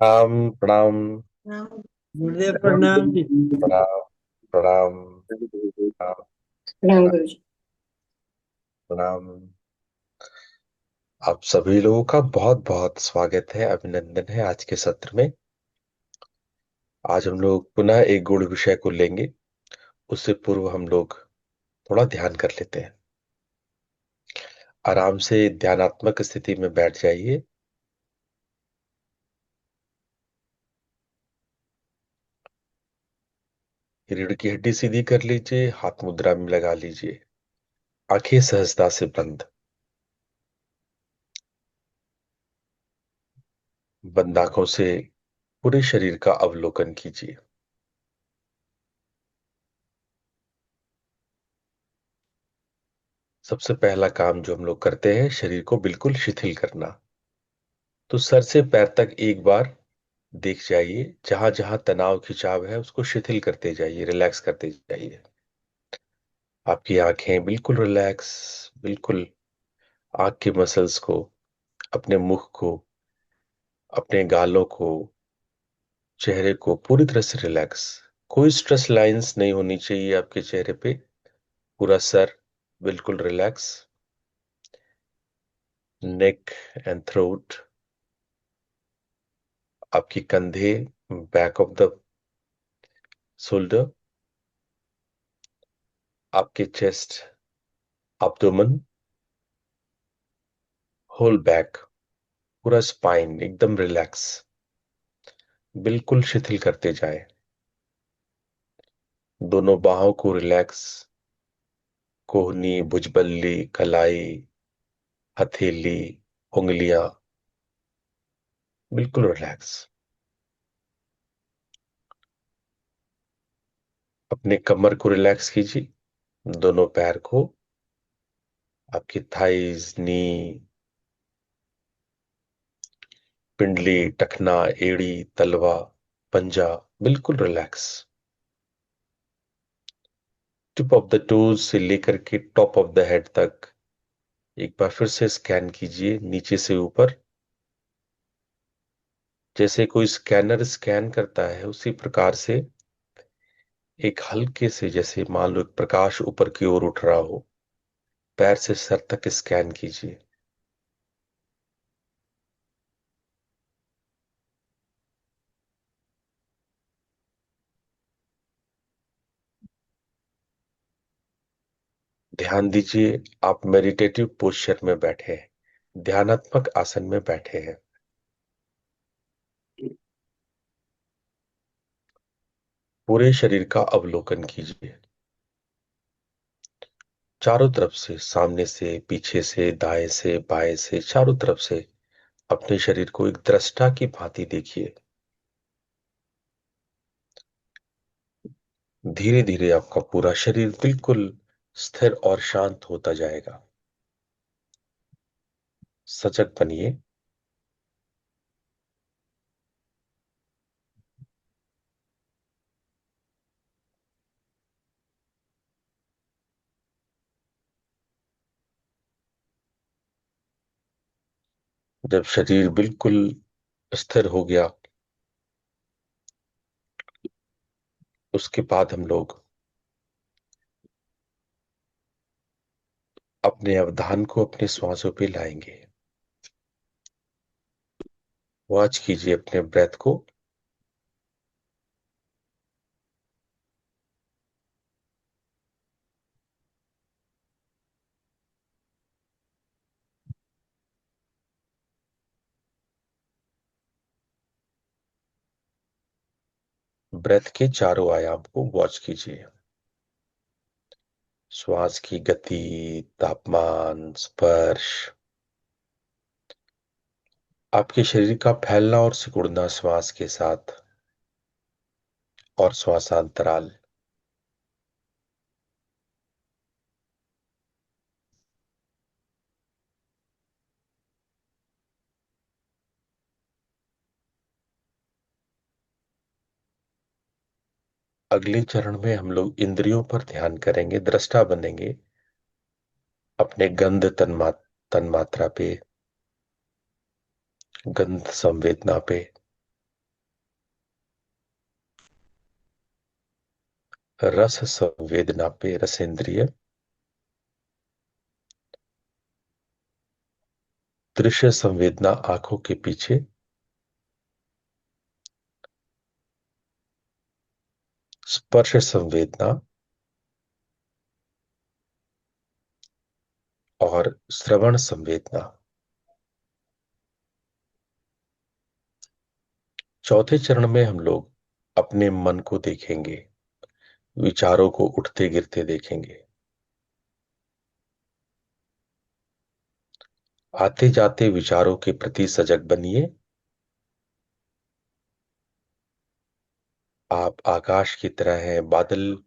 प्रणाम प्रणाम। हाँ, गुरुदेव प्रणाम जी। प्रणाम प्रणाम। प्रणाम प्रणाम गुरु जी। प्रणाम। आप सभी लोगों का बहुत बहुत स्वागत है, अभिनंदन है आज के सत्र में। आज हम लोग पुनः एक गुण विषय को लेंगे। उससे पूर्व हम लोग थोड़ा ध्यान कर लेते हैं। आराम से ध्यानात्मक स्थिति में बैठ जाइए। रीढ़ की हड्डी सीधी कर लीजिए, हाथ मुद्रा में लगा लीजिए, आंखें सहजता से बंद। बंद आंखों से पूरे शरीर का अवलोकन कीजिए। सबसे पहला काम जो हम लोग करते हैं, शरीर को बिल्कुल शिथिल करना। तो सर से पैर तक एक बार देख जाइए, जहां जहां तनाव खिंचाव है उसको शिथिल करते जाइए, रिलैक्स करते जाइए। आपकी आंखें बिल्कुल रिलैक्स, बिल्कुल। आंख के मसल्स को, अपने मुख को, अपने गालों को, चेहरे को पूरी तरह से रिलैक्स। कोई स्ट्रेस लाइंस नहीं होनी चाहिए आपके चेहरे पे। पूरा सर बिल्कुल रिलैक्स। नेक एंड थ्रोट, आपकी कंधे, बैक ऑफ द शोल्डर, आपके चेस्ट, एब्डोमेन, होल बैक, पूरा स्पाइन एकदम रिलैक्स। बिल्कुल शिथिल करते जाएं। दोनों बाहों को रिलैक्स। कोहनी, भुजबल्ली, कलाई, हथेली, उंगलियां बिल्कुल रिलैक्स। अपने कमर को रिलैक्स कीजिए। दोनों पैर को, आपकी थाइज, नी, पिंडली, टखना, एड़ी, तलवा, पंजा बिल्कुल relax. Tip of the toes से लेकर के टॉप ऑफ द हेड तक एक बार फिर से स्कैन कीजिए, नीचे से ऊपर। जैसे कोई स्कैनर स्कैन करता है उसी प्रकार से एक हल्के से, जैसे मान लो एक प्रकाश ऊपर की ओर उठ रहा हो, पैर से सर तक स्कैन कीजिए। ध्यान दीजिए, आप मेडिटेटिव पोस्चर में बैठे हैं, ध्यानात्मक आसन में बैठे हैं। पूरे शरीर का अवलोकन कीजिए। चारों तरफ से, सामने से, पीछे से, दाएं से, बाएं से, चारों तरफ से अपने शरीर को एक दृष्टा की भांति देखिए। धीरे धीरे आपका पूरा शरीर बिल्कुल स्थिर और शांत होता जाएगा। सजग बनिए। जब शरीर बिल्कुल स्थिर हो गया, उसके बाद हम लोग अपने अवधान को अपने श्वासों पे लाएंगे। वॉच कीजिए अपने ब्रेथ को। ब्रेथ के चारों आयाम को वॉच कीजिए। श्वास की गति, तापमान, स्पर्श, आपके शरीर का फैलना और सिकुड़ना श्वास के साथ, और श्वासांतराल। अगले चरण में हम लोग इंद्रियों पर ध्यान करेंगे, दृष्टा बनेंगे। अपने गंध तन्मात्रा पे, गंध संवेदना पे, रस संवेदना पे रसेंद्रिय, दृश्य संवेदना आंखों के पीछे, स्पर्श संवेदना और श्रवण संवेदना। चौथे चरण में हम लोग अपने मन को देखेंगे, विचारों को उठते गिरते देखेंगे। आते जाते विचारों के प्रति सजग बनिए। आप आकाश की तरह हैं, बादल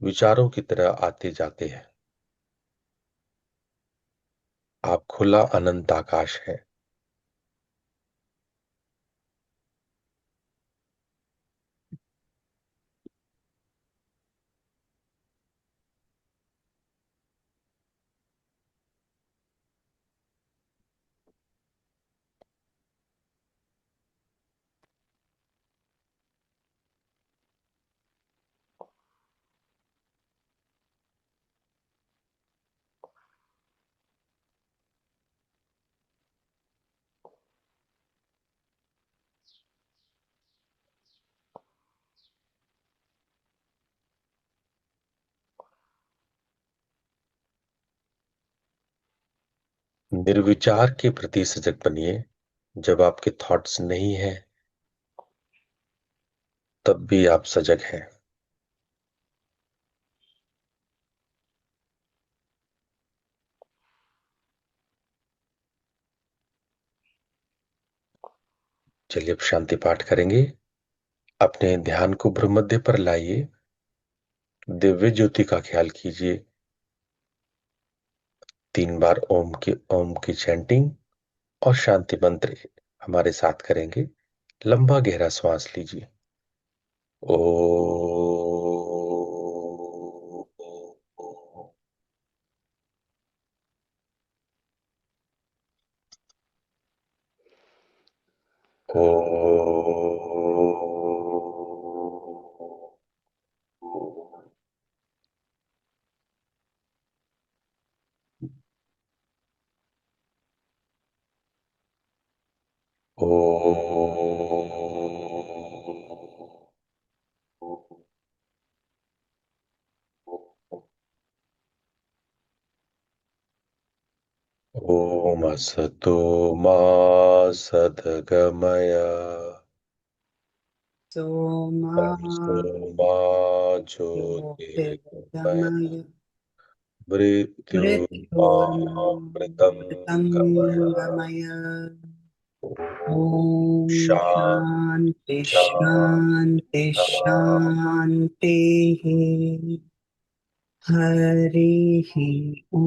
विचारों की तरह आते जाते हैं। आप खुला अनंत आकाश है। निर्विचार के प्रति सजग बनिए। जब आपके थॉट्स नहीं है तब भी आप सजग हैं। चलिए अब शांति पाठ करेंगे। अपने ध्यान को भ्रूमध्य पर लाइए। दिव्य ज्योति का ख्याल कीजिए। 3 बार ओम की चैंटिंग और शांति मंत्र हमारे साथ करेंगे। लंबा गहरा श्वास लीजिए। ओ ओ ओम असतो मा सद्गमय, सोमा तमसो मा ज्योतिर्गमय, ज्योतिर्गमय मृत्युर्मामृतं मृत्योर्मामृतं गमय। गमय। ॐ ॐ शान्ति शान्ति शान्तिः। हरिः ॐ।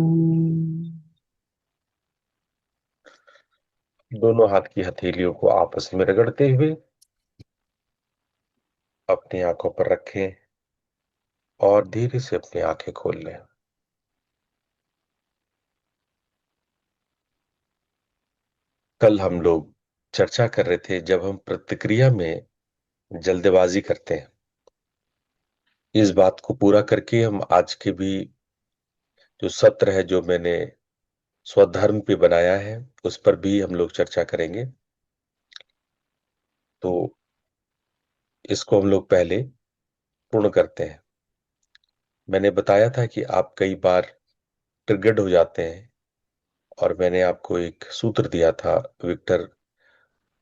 दोनों हाथ की हथेलियों को आपस में रगड़ते हुए अपनी आंखों पर रखें और धीरे से अपनी आंखें खोल लें। कल हम लोग चर्चा कर रहे थे, जब हम प्रतिक्रिया में जल्दबाजी करते हैं, इस बात को पूरा करके हम आज के भी जो सत्र है, जो मैंने स्वधर्म पे बनाया है, उस पर भी हम लोग चर्चा करेंगे। तो इसको हम लोग पहले पूर्ण करते हैं। मैंने बताया था कि आप कई बार ट्रिगर्ड हो जाते हैं, और मैंने आपको एक सूत्र दिया था विक्टर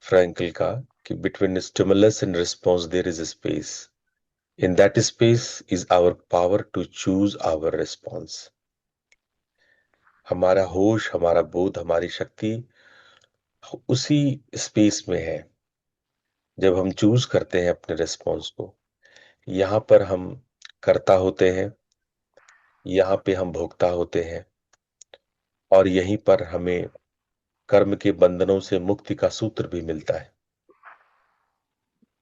फ्रैंकल का, कि between stimulus and response there is space, in that space is our power to choose our response. हमारा होश, हमारा बोध, हमारी शक्ति उसी स्पेस में है जब हम चूज करते हैं अपने रिस्पॉन्स को। यहाँ पर हम कर्ता होते हैं, यहाँ पे हम भोक्ता होते हैं, और यहीं पर हमें कर्म के बंधनों से मुक्ति का सूत्र भी मिलता है।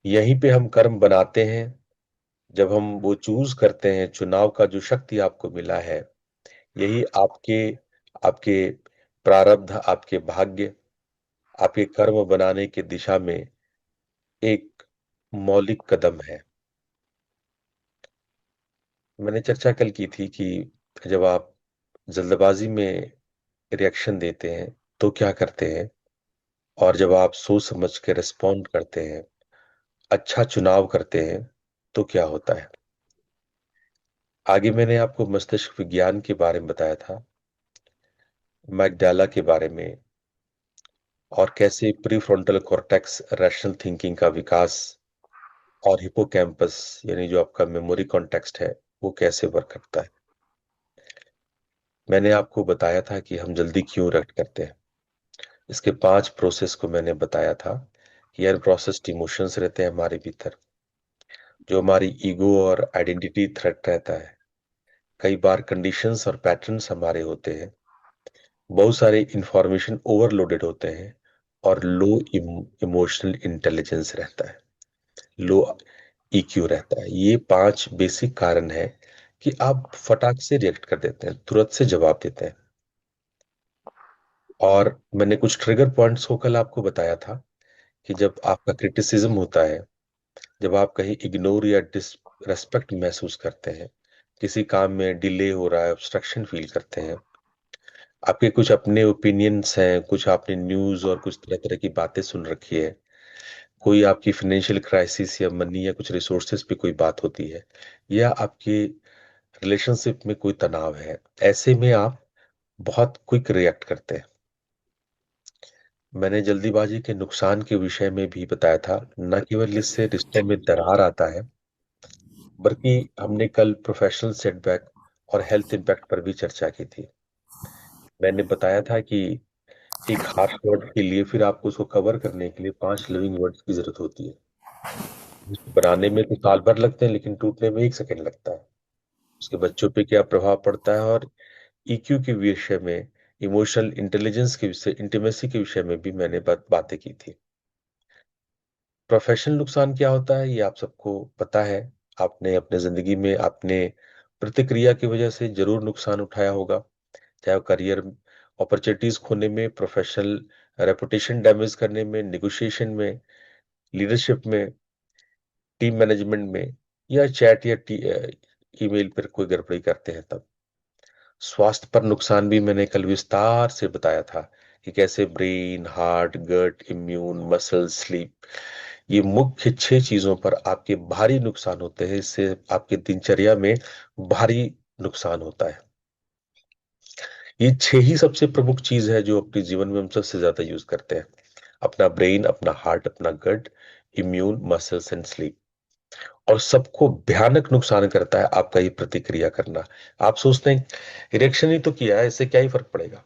यहीं पे हम कर्म बनाते हैं। जब हम वो चूज करते हैं, चुनाव का जो शक्ति आपको मिला है, यही आपके आपके प्रारब्ध, आपके भाग्य, आपके कर्म बनाने की दिशा में एक मौलिक कदम है। मैंने चर्चा कल की थी कि जब आप जल्दबाजी में रिएक्शन देते हैं तो क्या करते हैं, और जब आप सोच समझ के रिस्पॉन्ड करते हैं, अच्छा चुनाव करते हैं, तो क्या होता है। आगे मैंने आपको मस्तिष्क विज्ञान के बारे में बताया था, मैगडाला के बारे में, और कैसे प्रीफ्रंटल कॉर्टेक्स रैशनल थिंकिंग का विकास, और हिपोकैम्पस यानी जो आपका मेमोरी कॉन्टेक्स्ट है वो कैसे वर्क करता है। मैंने आपको बताया था कि हम जल्दी क्यों रिएक्ट करते हैं। इसके 5 प्रोसेस को मैंने बताया था कि अनप्रोसेस्ड इमोशंस रहते हैं हमारे भीतर, जो हमारी ईगो और आइडेंटिटी थ्रेट रहता है। कई बार कंडीशंस और पैटर्न्स हमारे होते हैं, बहुत सारे इंफॉर्मेशन ओवरलोडेड होते हैं, और लो इमोशनल इंटेलिजेंस रहता है, लो ईक्यू रहता है। ये 5 बेसिक कारण है कि आप फटाक से रिएक्ट कर देते हैं, तुरंत से जवाब देते हैं। और मैंने कुछ ट्रिगर पॉइंट्स को कल आपको बताया था कि जब आपका क्रिटिसिज्म होता है, जब आप कहीं इग्नोर या डिसरेस्पेक्ट महसूस करते हैं, किसी काम में डिले हो रहा है, ऑब्स्ट्रक्शन फील करते हैं, आपके कुछ अपने ओपिनियंस हैं, कुछ आपने न्यूज़ और कुछ तरह तरह की बातें सुन रखी है, कोई आपकी फाइनेंशियल क्राइसिस या मनी या कुछ रिसोर्सेज पे कोई बात होती है, या आपके रिलेशनशिप में कोई तनाव है, ऐसे में आप बहुत क्विक रिएक्ट करते हैं। मैंने जल्दीबाजी के नुकसान के विषय में भी बताया था, न केवल इससे रिश्तों में दरार आता है, बल्कि हमने कल प्रोफेशनल सेटबैक और हेल्थ इम्पैक्ट पर भी चर्चा की थी। मैंने बताया था कि एक हार्श वर्ड के लिए फिर आपको उसको कवर करने के लिए 5 लिविंग वर्ड्स की जरूरत होती है, जिसको बनाने में तो साल भर लगते हैं लेकिन टूटने में 1 सेकंड लगता है। उसके बच्चों पे क्या प्रभाव पड़ता है, और ईक्यू के विषय में, इमोशनल इंटेलिजेंस के विषय, इंटीमेसी के विषय में भी मैंने बातें की थी। प्रोफेशनल नुकसान क्या होता है ये आप सबको पता है। आपने अपने जिंदगी में आपने प्रतिक्रिया की वजह से जरूर नुकसान उठाया होगा, चाहे वो करियर अपॉर्चुनिटीज खोने में, प्रोफेशनल रेपुटेशन डैमेज करने में, निगोशिएशन में, लीडरशिप में, टीम मैनेजमेंट में, या चैट या ईमेल पर कोई गड़बड़ी करते हैं तब। स्वास्थ्य पर नुकसान भी मैंने कल विस्तार से बताया था कि कैसे ब्रेन, हार्ट, गट, इम्यून, मसल, स्लीप, ये मुख्य 6 चीजों पर आपके भारी नुकसान होते हैं। इससे आपके दिनचर्या में भारी नुकसान होता है। ये 6 ही सबसे प्रमुख चीज है जो अपने जीवन में हम सबसे ज्यादा यूज करते हैं: अपना ब्रेन, अपना हार्ट, अपना गट, इम्यून, मसल्स एंड स्लीप। और सबको भयानक नुकसान करता है आपका ये प्रतिक्रिया करना। आप सोचते हैं इरेक्शन ही तो किया है, इससे क्या ही फर्क पड़ेगा।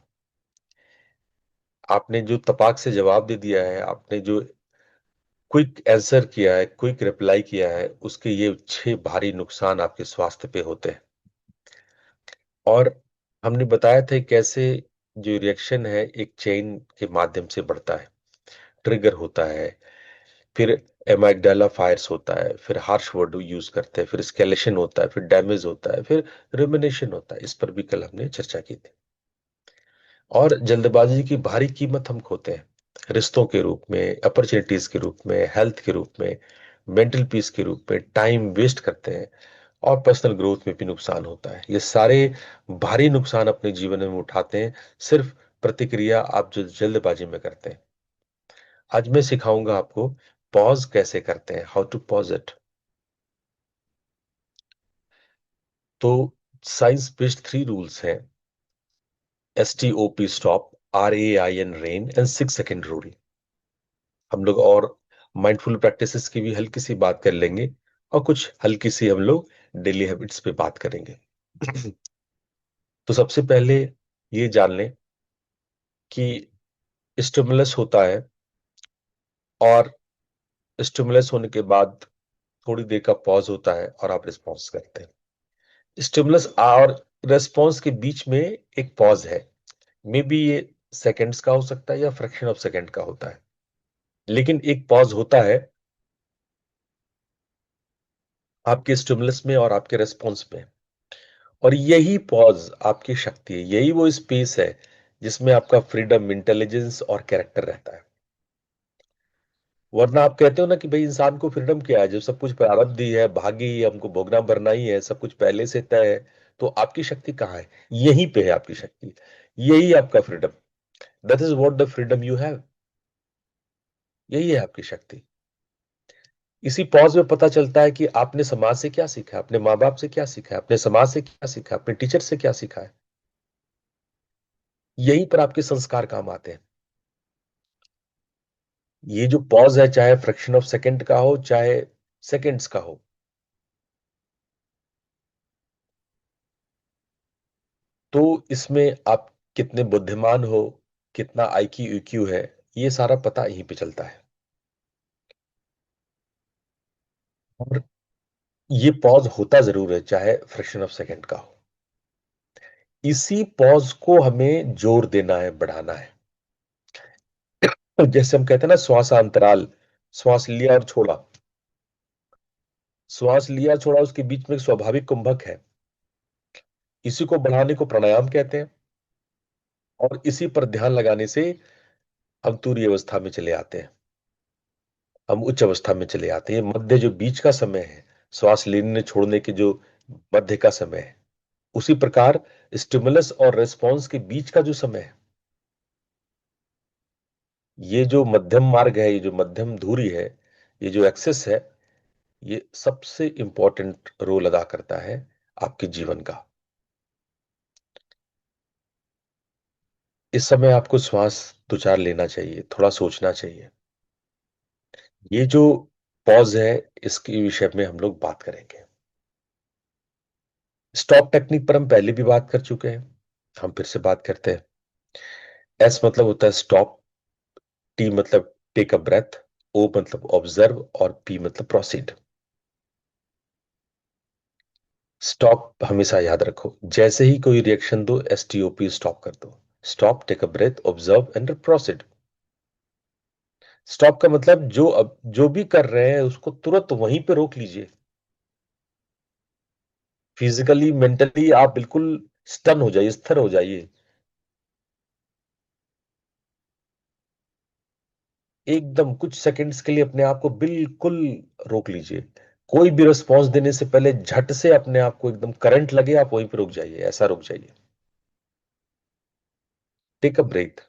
आपने जो तपाक से जवाब दे दिया है, आपने जो क्विक आंसर किया है, क्विक रिप्लाई किया है, उसके ये 6 भारी नुकसान आपके स्वास्थ्य पे होते हैं। और हमने बताया था कैसे जो रिएक्शन है एक चेन के माध्यम से बढ़ता है, ट्रिगर होता है, फिर एमाइगडाला फायर्स होता है, फिर हार्श वर्ड यूज करते हैं, फिर स्केलेशन होता है, फिर डैमेज होता है, फिर रुमिनेशन होता है। इस पर भी कल हमने चर्चा की थी। और जल्दबाजी की भारी कीमत हम खोते हैं, रिश्तों के रूप में, अपॉर्चुनिटीज के रूप में, हेल्थ के रूप में, मेंटल पीस के रूप में, टाइम वेस्ट करते हैं, और पर्सनल ग्रोथ में भी नुकसान होता है। ये सारे भारी नुकसान अपने जीवन में उठाते हैं, सिर्फ प्रतिक्रिया आप जो जल्दबाजी में करते हैं। आज मैं सिखाऊंगा आपको पॉज कैसे करते हैं, हाउ टू पॉज इट। तो साइंस बेस्ड 3 रूल्स हैं: STOP stop, RAIN rain, and 6 second rule. हम लोग और माइंडफुल प्रैक्टिसेस की भी हल्की सी बात कर लेंगे, और कुछ हल्की सी हम लोग डेली हैबिट्स पे बात करेंगे। तो सबसे पहले ये जान लें कि स्टिमुलस होता है, और स्टिमुलस होने के बाद थोड़ी देर का पॉज होता है, और आप रिस्पॉन्स करते हैं। स्टिमुलस और रेस्पॉन्स के बीच में एक पॉज है, मे बी ये सेकेंड्स का हो सकता है या फ्रैक्शन ऑफ सेकेंड का होता है, लेकिन एक पॉज होता है आपके स्टिमुलस में और आपके रेस्पॉन्स में। और यही पॉज आपकी शक्ति है, यही वो स्पेस है जिसमें आपका फ्रीडम, इंटेलिजेंस और कैरेक्टर रहता है। वरना आप कहते हो ना कि भाई इंसान को फ्रीडम क्या है, जब सब कुछ प्रारब्ध ही है, भाग्य ही है, हमको भोगना भरना ही है, सब कुछ पहले से तय है, तो आपकी शक्ति कहाँ है? यहीं पे है आपकी शक्ति, यही आपका freedom. That is what the freedom you have. यही है आपकी शक्ति। इसी पॉज में पता चलता है कि आपने समाज से क्या सीखा है, अपने माँ बाप से क्या सीखा है, अपने समाज से क्या सीखा है, अपने टीचर से क्या सीखा है। यहीं पर आपके संस्कार काम आते हैं। ये जो पॉज है, चाहे फ्रैक्शन ऑफ सेकंड का हो, चाहे सेकंड्स का हो, तो इसमें आप कितने बुद्धिमान हो, कितना आईक्यू ईक्यू है, ये सारा पता यहीं पे चलता है। और ये पॉज होता जरूर है, चाहे फ्रैक्शन ऑफ सेकंड का हो। इसी पॉज को हमें जोर देना है, बढ़ाना है। तो जैसे हम कहते हैं ना, श्वासांतराल, श्वास लिया और छोड़ा, श्वास लिया छोड़ा, उसके बीच में एक स्वाभाविक कुंभक है। इसी को बढ़ाने को प्राणायाम कहते हैं। और इसी पर ध्यान लगाने से हम तुरीय अवस्था में चले आते हैं, हम उच्च अवस्था में चले आते हैं। ये मध्य जो बीच का समय है, श्वास लेने छोड़ने के जो मध्य का समय है, उसी प्रकार स्टिमुलस और रेस्पॉन्स के बीच का जो समय है, ये जो मध्यम मार्ग है, ये जो मध्यम धुरी है, ये जो एक्सेस है, ये सबसे इंपॉर्टेंट रोल अदा करता है आपके जीवन का। इस समय आपको श्वास दो चार लेना चाहिए, थोड़ा सोचना चाहिए। ये जो पॉज है, इसके विषय में हम लोग बात करेंगे। स्टॉप टेक्निक पर हम पहले भी बात कर चुके हैं, हम फिर से बात करते हैं। एस मतलब होता है स्टॉप, टी मतलब टेक अ ब्रेथ, ओ मतलब ऑब्जर्व, और पी मतलब प्रोसीड। स्टॉप हमेशा याद रखो, जैसे ही कोई रिएक्शन दो, एसटीओपी स्टॉप कर दो। Stop, take a breath, observe and proceed. Stop का मतलब जो अब जो भी कर रहे हैं उसको तुरंत वहीं पे रोक लीजिए। फिजिकली मेंटली आप बिल्कुल स्टन हो जाइए, स्थिर हो जाइए। एकदम कुछ सेकंड्स के लिए अपने आप को बिल्कुल रोक लीजिए। कोई भी रिस्पॉन्स देने से पहले झट से अपने आप को एकदम करंट लगे, आप वहीं पे रुक जाइए, ऐसा रुक जाइए। टेक अ ब्रेथ,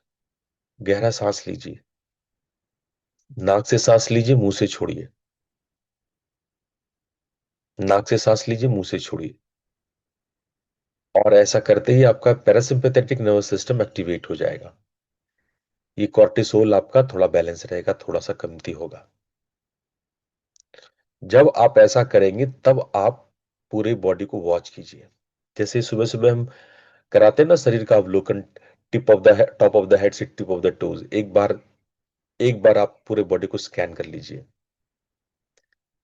गहरा सांस लीजिए। नाक से सांस लीजिए, मुंह से छोड़िए। नाक से सांस लीजिए, मुंह से छोड़िए। और ऐसा करते ही आपका पैरासिम्पैथेटिक नर्वस सिस्टम एक्टिवेट हो जाएगा। ये कॉर्टिसोल आपका थोड़ा बैलेंस रहेगा, थोड़ा सा कमती होगा। जब आप ऐसा करेंगे तब आप पूरे बॉडी को वॉच कीजिए। जैसे सुबह सुबह हम कराते हैं ना शरीर का अवलोकन, tip of the top of the head से टिप ऑफ द टोज, एक बार आप पूरे बॉडी को स्कैन कर लीजिए।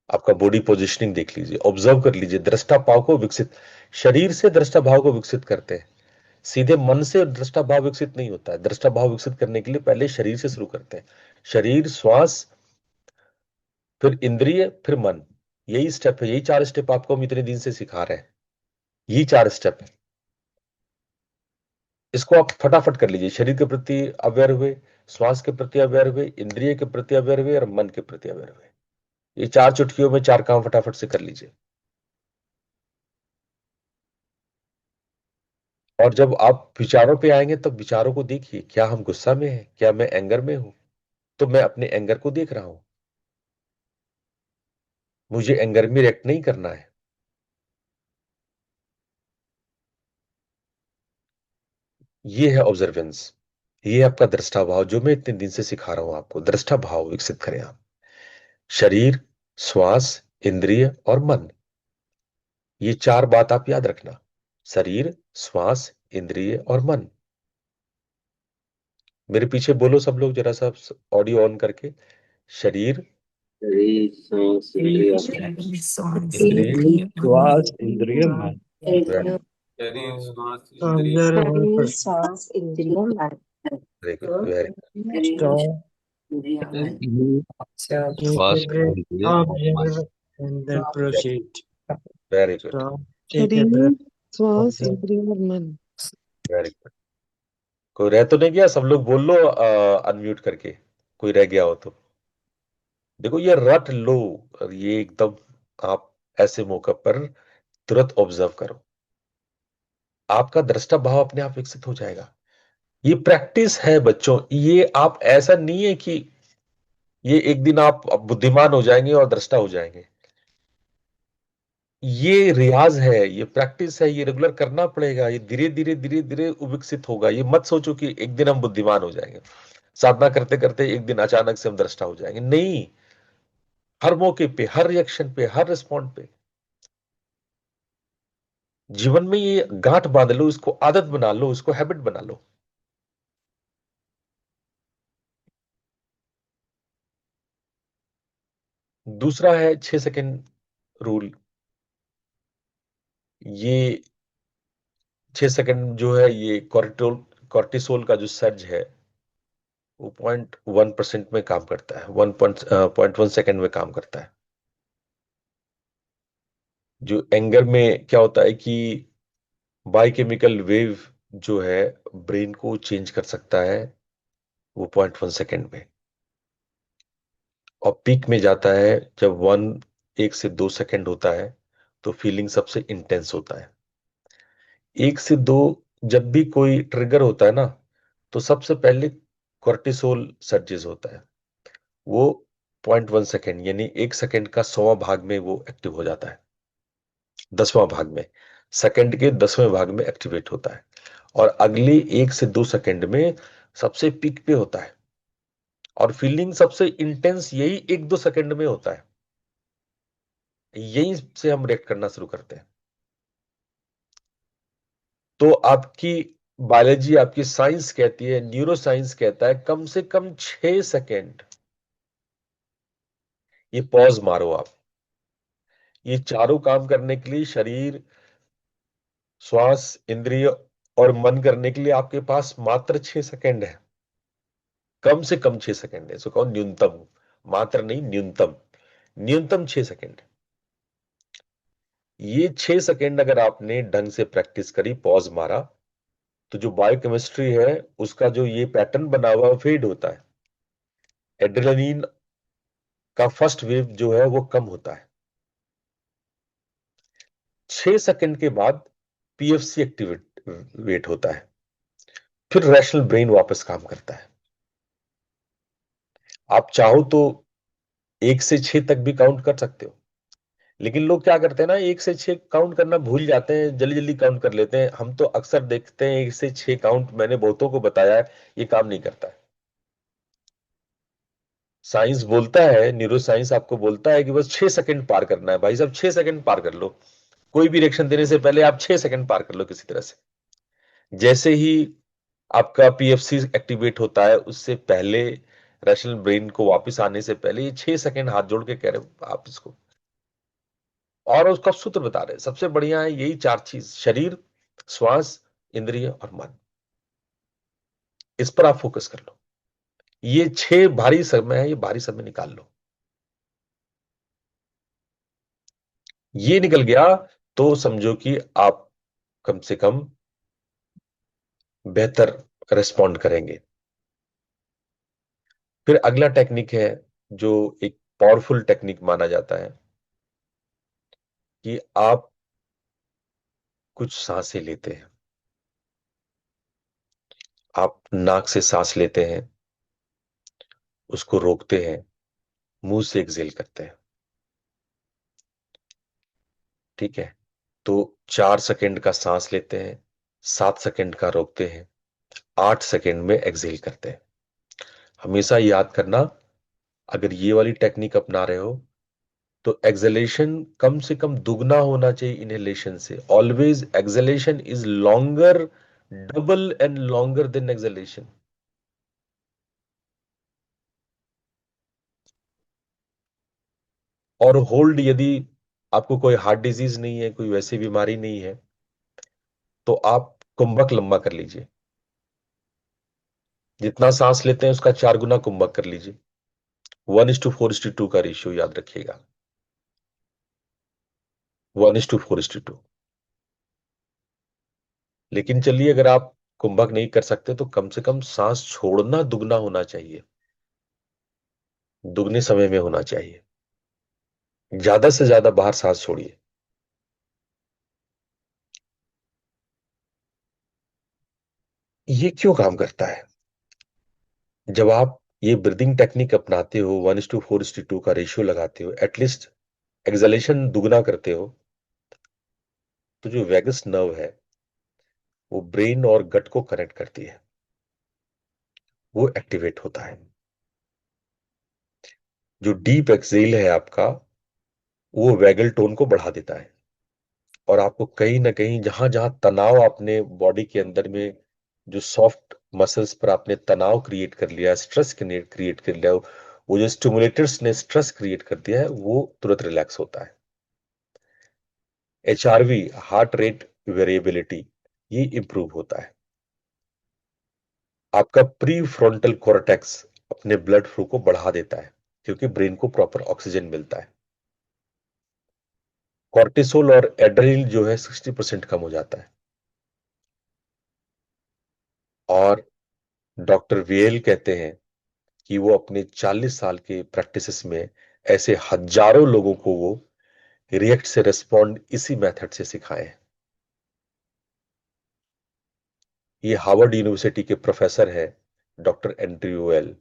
आपका बॉडी पोजिशनिंग देख लीजिए, ऑब्जर्व कर लीजिए। दृष्टा भाव को विकसित, शरीर से दृष्टा भाव को विकसित करते हैं, सीधे मन से दृष्टा भाव विकसित नहीं होता है। दृष्टा भाव विकसित करने के लिए पहले शरीर से शुरू करते हैं। शरीर, श्वास, फिर इंद्रिय, फिर मन। यही स्टेप है, यही चार स्टेप आपको हम इतने दिन से सिखा रहे हैं। यही चार स्टेप है। इसको आप फटाफट कर लीजिए। शरीर के प्रति अवेयर हुए, श्वास के प्रति अवेयर हुए, इंद्रिय के प्रति अवेयर हुए, और मन के प्रति अवेयर हुए। ये चार चुटकियों में चार काम फटाफट से कर लीजिए। और जब आप विचारों पे आएंगे तब विचारों को देखिए, क्या हम गुस्सा में हैं, क्या मैं एंगर में हूं? तो मैं अपने एंगर को देख रहा हूं, मुझे एंगर में रिएक्ट नहीं करना है। ये है ऑब्जर्वेंस, ये है आपका दृष्टा भाव, जो मैं इतने दिन से सिखा रहा हूं आपको। दृष्टा भाव विकसित करें आप। शरीर, श्वास, इंद्रिय और मन, ये चार बात आप याद रखना। शरीर, श्वास, इंद्रिय और मन। मेरे पीछे बोलो सब लोग जरा सा, ऑडियो ऑन करके। शरीर, शरीर, सांस, इंद्रिय, इंद्रिय, श्वास इंद्रिय मन। वेरी शरीर, सांस, इंद्रिय, ऑब्जर्व श्वास इंद्रिय मन। Good, very stop take a श्वास, breath इंद्रिय और मन। observe and then proceed very good, stop take a शरीर, breath श्वास, observe इंद्रिय और मन। Very good. कोई रह तो नहीं गया? सब लोग बोल लो अनम्यूट करके, कोई रह गया हो तो। देखो ये रट लो, और ये एकदम आप ऐसे मौके पर तुरंत ऑब्जर्व करो, आपका दृष्टा भाव अपने आप विकसित हो जाएगा। ये प्रैक्टिस है बच्चों, ये आप ऐसा नहीं है कि ये एक दिन आप बुद्धिमान हो जाएंगे और दृष्टा हो जाएंगे। ये रियाज है, ये प्रैक्टिस है, ये रेगुलर करना पड़ेगा, ये धीरे धीरे धीरे धीरे विकसित होगा। ये मत सोचो कि एक दिन हम बुद्धिमान हो जाएंगे, साधना करते करते एक दिन अचानक से हम दृष्टा हो जाएंगे, नहीं। हर मौके पे, हर रिएक्शन पे, हर रिस्पॉन्ड पे, जीवन में ये गांठ बांध लो, इसको आदत बना लो, इसको हैबिट बना लो। दूसरा है 6 सेकंड रूल। ये 6 सेकंड जो है, ये कॉर्टिसोल का जो सर्ज है वो 0.1% में काम करता है, 1.1 सेकंड में काम करता है। जो एंगर में क्या होता है कि बायोकेमिकल वेव जो है ब्रेन को चेंज कर सकता है, वो 0.1 सेकंड में। और पीक में जाता है जब 1 से 2 सेकंड होता है, तो फीलिंग सबसे इंटेंस होता है। 1 से 2 जब भी कोई ट्रिगर होता है ना, तो सबसे पहले कॉर्टिसोल सर्जेस होता है, वो 0.1 सेकंड यानी 1 सेकंड का 100वां भाग में वो एक्टिव हो जाता है, 10वां भाग में, सेकंड के 10वें भाग में एक्टिवेट होता है। और अगले 1 से 2 सेकंड में सबसे पीक पे होता है, और फीलिंग सबसे इंटेंस यही 1-2 सेकंड में होता है। यहीं से हम रिएक्ट करना शुरू करते हैं। तो आपकी बायोलॉजी, आपकी साइंस कहती है, न्यूरो साइंस कहता है, कम से कम 6 सेकंड ये पॉज मारो आप। ये चारों काम करने के लिए, शरीर, श्वास, इंद्रिय और मन करने के लिए आपके पास मात्र 6 सेकंड है। कम से कम 6 सेकंड है, इसको कहो न्यूनतम, मात्र नहीं, न्यूनतम। न्यूनतम 6 सेकंड। ये 6 सेकंड अगर आपने ढंग से प्रैक्टिस करी, पॉज मारा, तो जो बायोकेमिस्ट्री है उसका जो ये पैटर्न बना हुआ फेड होता है। एड्रेनलिन का फर्स्ट वेव जो है वो कम होता है। 6 सेकंड के बाद पीएफसी एक्टिवेट वेट होता है, फिर रैशनल ब्रेन वापस काम करता है। आप चाहो तो 1 से 6 तक भी काउंट कर सकते हो, लेकिन लोग क्या करते हैं ना, 1 से 6 काउंट करना भूल जाते हैं, जल्दी जल्दी काउंट कर लेते हैं। हम तो अक्सर देखते हैं 1 से 6 काउंट, मैंने बहुतों को बताया है, ये काम नहीं करता है। साइंस बोलता है, न्यूरो साइंस आपको बोलता है कि बस 6 सेकंड पार करना है। भाई साहब 6 सेकंड पार कर लो, कोई भी रिएक्शन देने से पहले आप 6 सेकंड पार कर लो किसी तरह से। जैसे ही आपका पीएफसी एक्टिवेट होता है, उससे पहले, रैशनल ब्रेन को वापस आने से पहले, ये 6 सेकंड हाथ जोड़ के कह रहे हो आप इसको। और उसका सूत्र बता रहे हैं, सबसे बढ़िया है यही 4 चीज: शरीर, श्वास, इंद्रिय और मन। इस पर आप फोकस कर लो। ये 6 भारी समय है, ये भारी समय निकाल लो। ये निकल गया तो समझो कि आप कम से कम बेहतर रिस्पॉन्ड करेंगे। फिर अगला टेक्निक है, जो एक पावरफुल टेक्निक माना जाता है, कि आप कुछ सांसें लेते हैं। आप नाक से सांस लेते हैं, उसको रोकते हैं, मुंह से एक्सेल करते हैं। ठीक है? तो 4 सेकंड का सांस लेते हैं, 7 सेकंड का रोकते हैं, 8 सेकंड में एक्सेल करते हैं। हमेशा याद करना, अगर ये वाली टेक्निक अपना रहे हो, तो एक्सेलेशन कम से कम दुगना होना चाहिए इनहेलेशन से। Always acceleration is longer, double and longer than acceleration. और होल्ड, यदि आपको कोई हार्ट डिजीज नहीं है, कोई वैसी बीमारी नहीं है, तो आप कुंभक लंबा कर लीजिए। जितना सांस लेते हैं उसका 4 गुना कुंभक कर लीजिए। 1:4:2 का रेशियो याद रखिएगा। 1:4:2। लेकिन चलिए, अगर आप कुंभक नहीं कर सकते, तो कम से कम सांस छोड़ना दुगना होना चाहिए। दुगने समय में होना चाहिए। ज्यादा से ज्यादा बाहर सांस छोड़िए। ये क्यों काम करता है? जब आप ये ब्रीदिंग टेक्निक अपनाते हो, 1:4:2 का रेशियो लगाते हो, एटलीस्ट एक्सलेशन दुगना करते हो, तो जो वेगस नर्व है वो ब्रेन और गट को कनेक्ट करती है, वो एक्टिवेट होता है। जो डीप एक्सेल है आपका, वो वैगल टोन को बढ़ा देता है, और आपको कहीं ना कहीं जहां जहां तनाव आपने बॉडी के अंदर में, जो सॉफ्ट मसल्स पर आपने तनाव क्रिएट कर लिया, स्ट्रेस क्रिएट कर लिया, वो जो स्टिमुलेटर्स ने स्ट्रेस क्रिएट कर दिया है, वो तुरंत रिलैक्स होता है। HRV, हार्ट रेट वेरिएबिलिटी, ये इंप्रूव होता है। आपका प्री फ्रंटल कॉर्टेक्स अपने ब्लड फ्लो को बढ़ा देता है, क्योंकि ब्रेन को प्रॉपर ऑक्सीजन मिलता है। कॉर्टिसोल और एड्रेनलिन जो है 60% कम हो जाता है। और डॉक्टर वेल कहते हैं कि वो अपने 40 साल के प्रैक्टिसेस में ऐसे हजारों लोगों को वो रिएक्ट से रिस्पॉन्ड इसी मेथड से सिखाए हैं। ये हार्वर्ड यूनिवर्सिटी के प्रोफेसर हैं, डॉक्टर एंड्रयू वेल,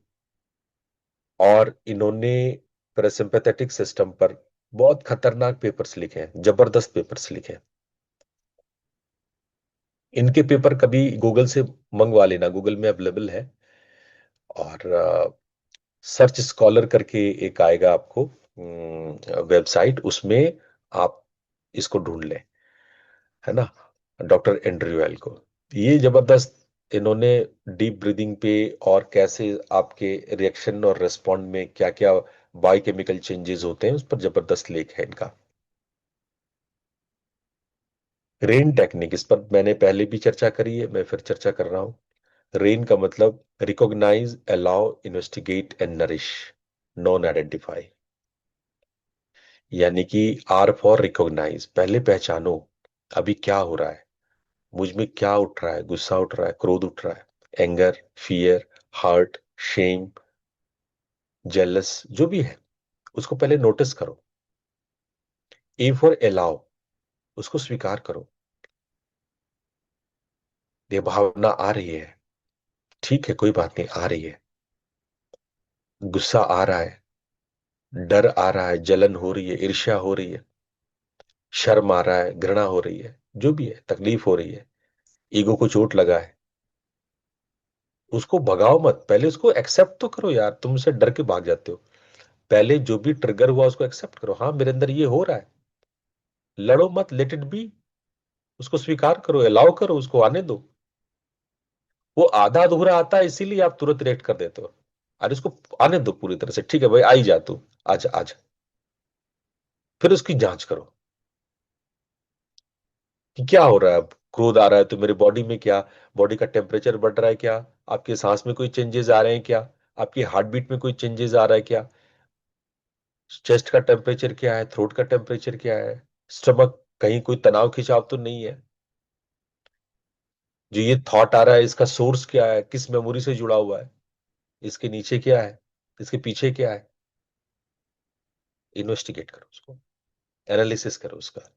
और इन्होंने पैरासिम्पैथेटिक सिस्टम पर बहुत खतरनाक पेपर्स लिखे हैं, जबरदस्त पेपर्स लिखे हैं। इनके पेपर कभी गूगल से मंगवा लेना, गूगल में अवेलेबल है। और सर्च स्कॉलर करके एक आएगा आपको वेबसाइट, उसमें आप इसको ढूंढ लें, है ना, डॉक्टर एंड्रयूएल को। ये जबरदस्त इन्होंने डीप ब्रीदिंग पे और कैसे आपके रिएक्शन और रिस्पॉन्ड में क्या क्या बायोकेमिकल चेंजेस होते हैं, उस पर जबरदस्त लेख है इनका। रेन टेक्निक, इस पर मैंने पहले भी चर्चा करी है, मैं फिर चर्चा कर रहा हूं। रेन का मतलब recognise, allow, investigate and nourish, non identify. यानी कि आर फॉर रिकॉग्नाइज, पहले पहचानो अभी क्या हो रहा है, मुझ में क्या उठ रहा है, गुस्सा उठ रहा है, क्रोध उठ रहा है, anger, fear, hurt, shame, jealous, जो भी है उसको पहले नोटिस करो। ए फॉर अलाउ, उसको स्वीकार करो। ये भावना आ रही है, ठीक है, कोई बात नहीं, आ रही है। गुस्सा आ रहा है, डर आ रहा है, जलन हो रही है, ईर्ष्या हो रही है, शर्म आ रहा है, घृणा हो रही है, जो भी है, तकलीफ हो रही है, ईगो को चोट लगा है, उसको भगाओ मत, पहले उसको एक्सेप्ट तो करो यार। तुम उससे डर के भाग जाते हो। पहले जो भी ट्रिगर हुआ उसको एक्सेप्ट करो, हाँ मेरे अंदर ये हो रहा है। लड़ो मत, लेट इट बी, उसको स्वीकार करो, अलाउ करो, उसको आने दो। वो आधा अधूरा आता है, इसीलिए आप तुरंत रिएक्ट कर देते हो। अरे उसको आने दो पूरी तरह से, ठीक है भाई, आई जा तू, आजा आजा। फिर उसकी जांच करो कि क्या हो रहा है। अब क्रोध आ रहा है तो मेरे बॉडी में क्या, बॉडी का टेम्परेचर बढ़ रहा है क्या, आपके सांस में कोई चेंजेस आ रहे हैं क्या, आपकी हार्ट बीट में कोई चेंजेस आ रहा है क्या, चेस्ट का टेम्परेचर क्या है, थ्रोट का टेम्परेचर क्या है, स्टमक, कहीं कोई तनाव खिंचाव तो नहीं है। जो ये थॉट आ रहा है, इसका सोर्स क्या है, किस मेमोरी से जुड़ा हुआ है, इसके नीचे क्या है, इसके पीछे क्या है। इन्वेस्टिगेट करो उसको, एनालिसिस करो उसका।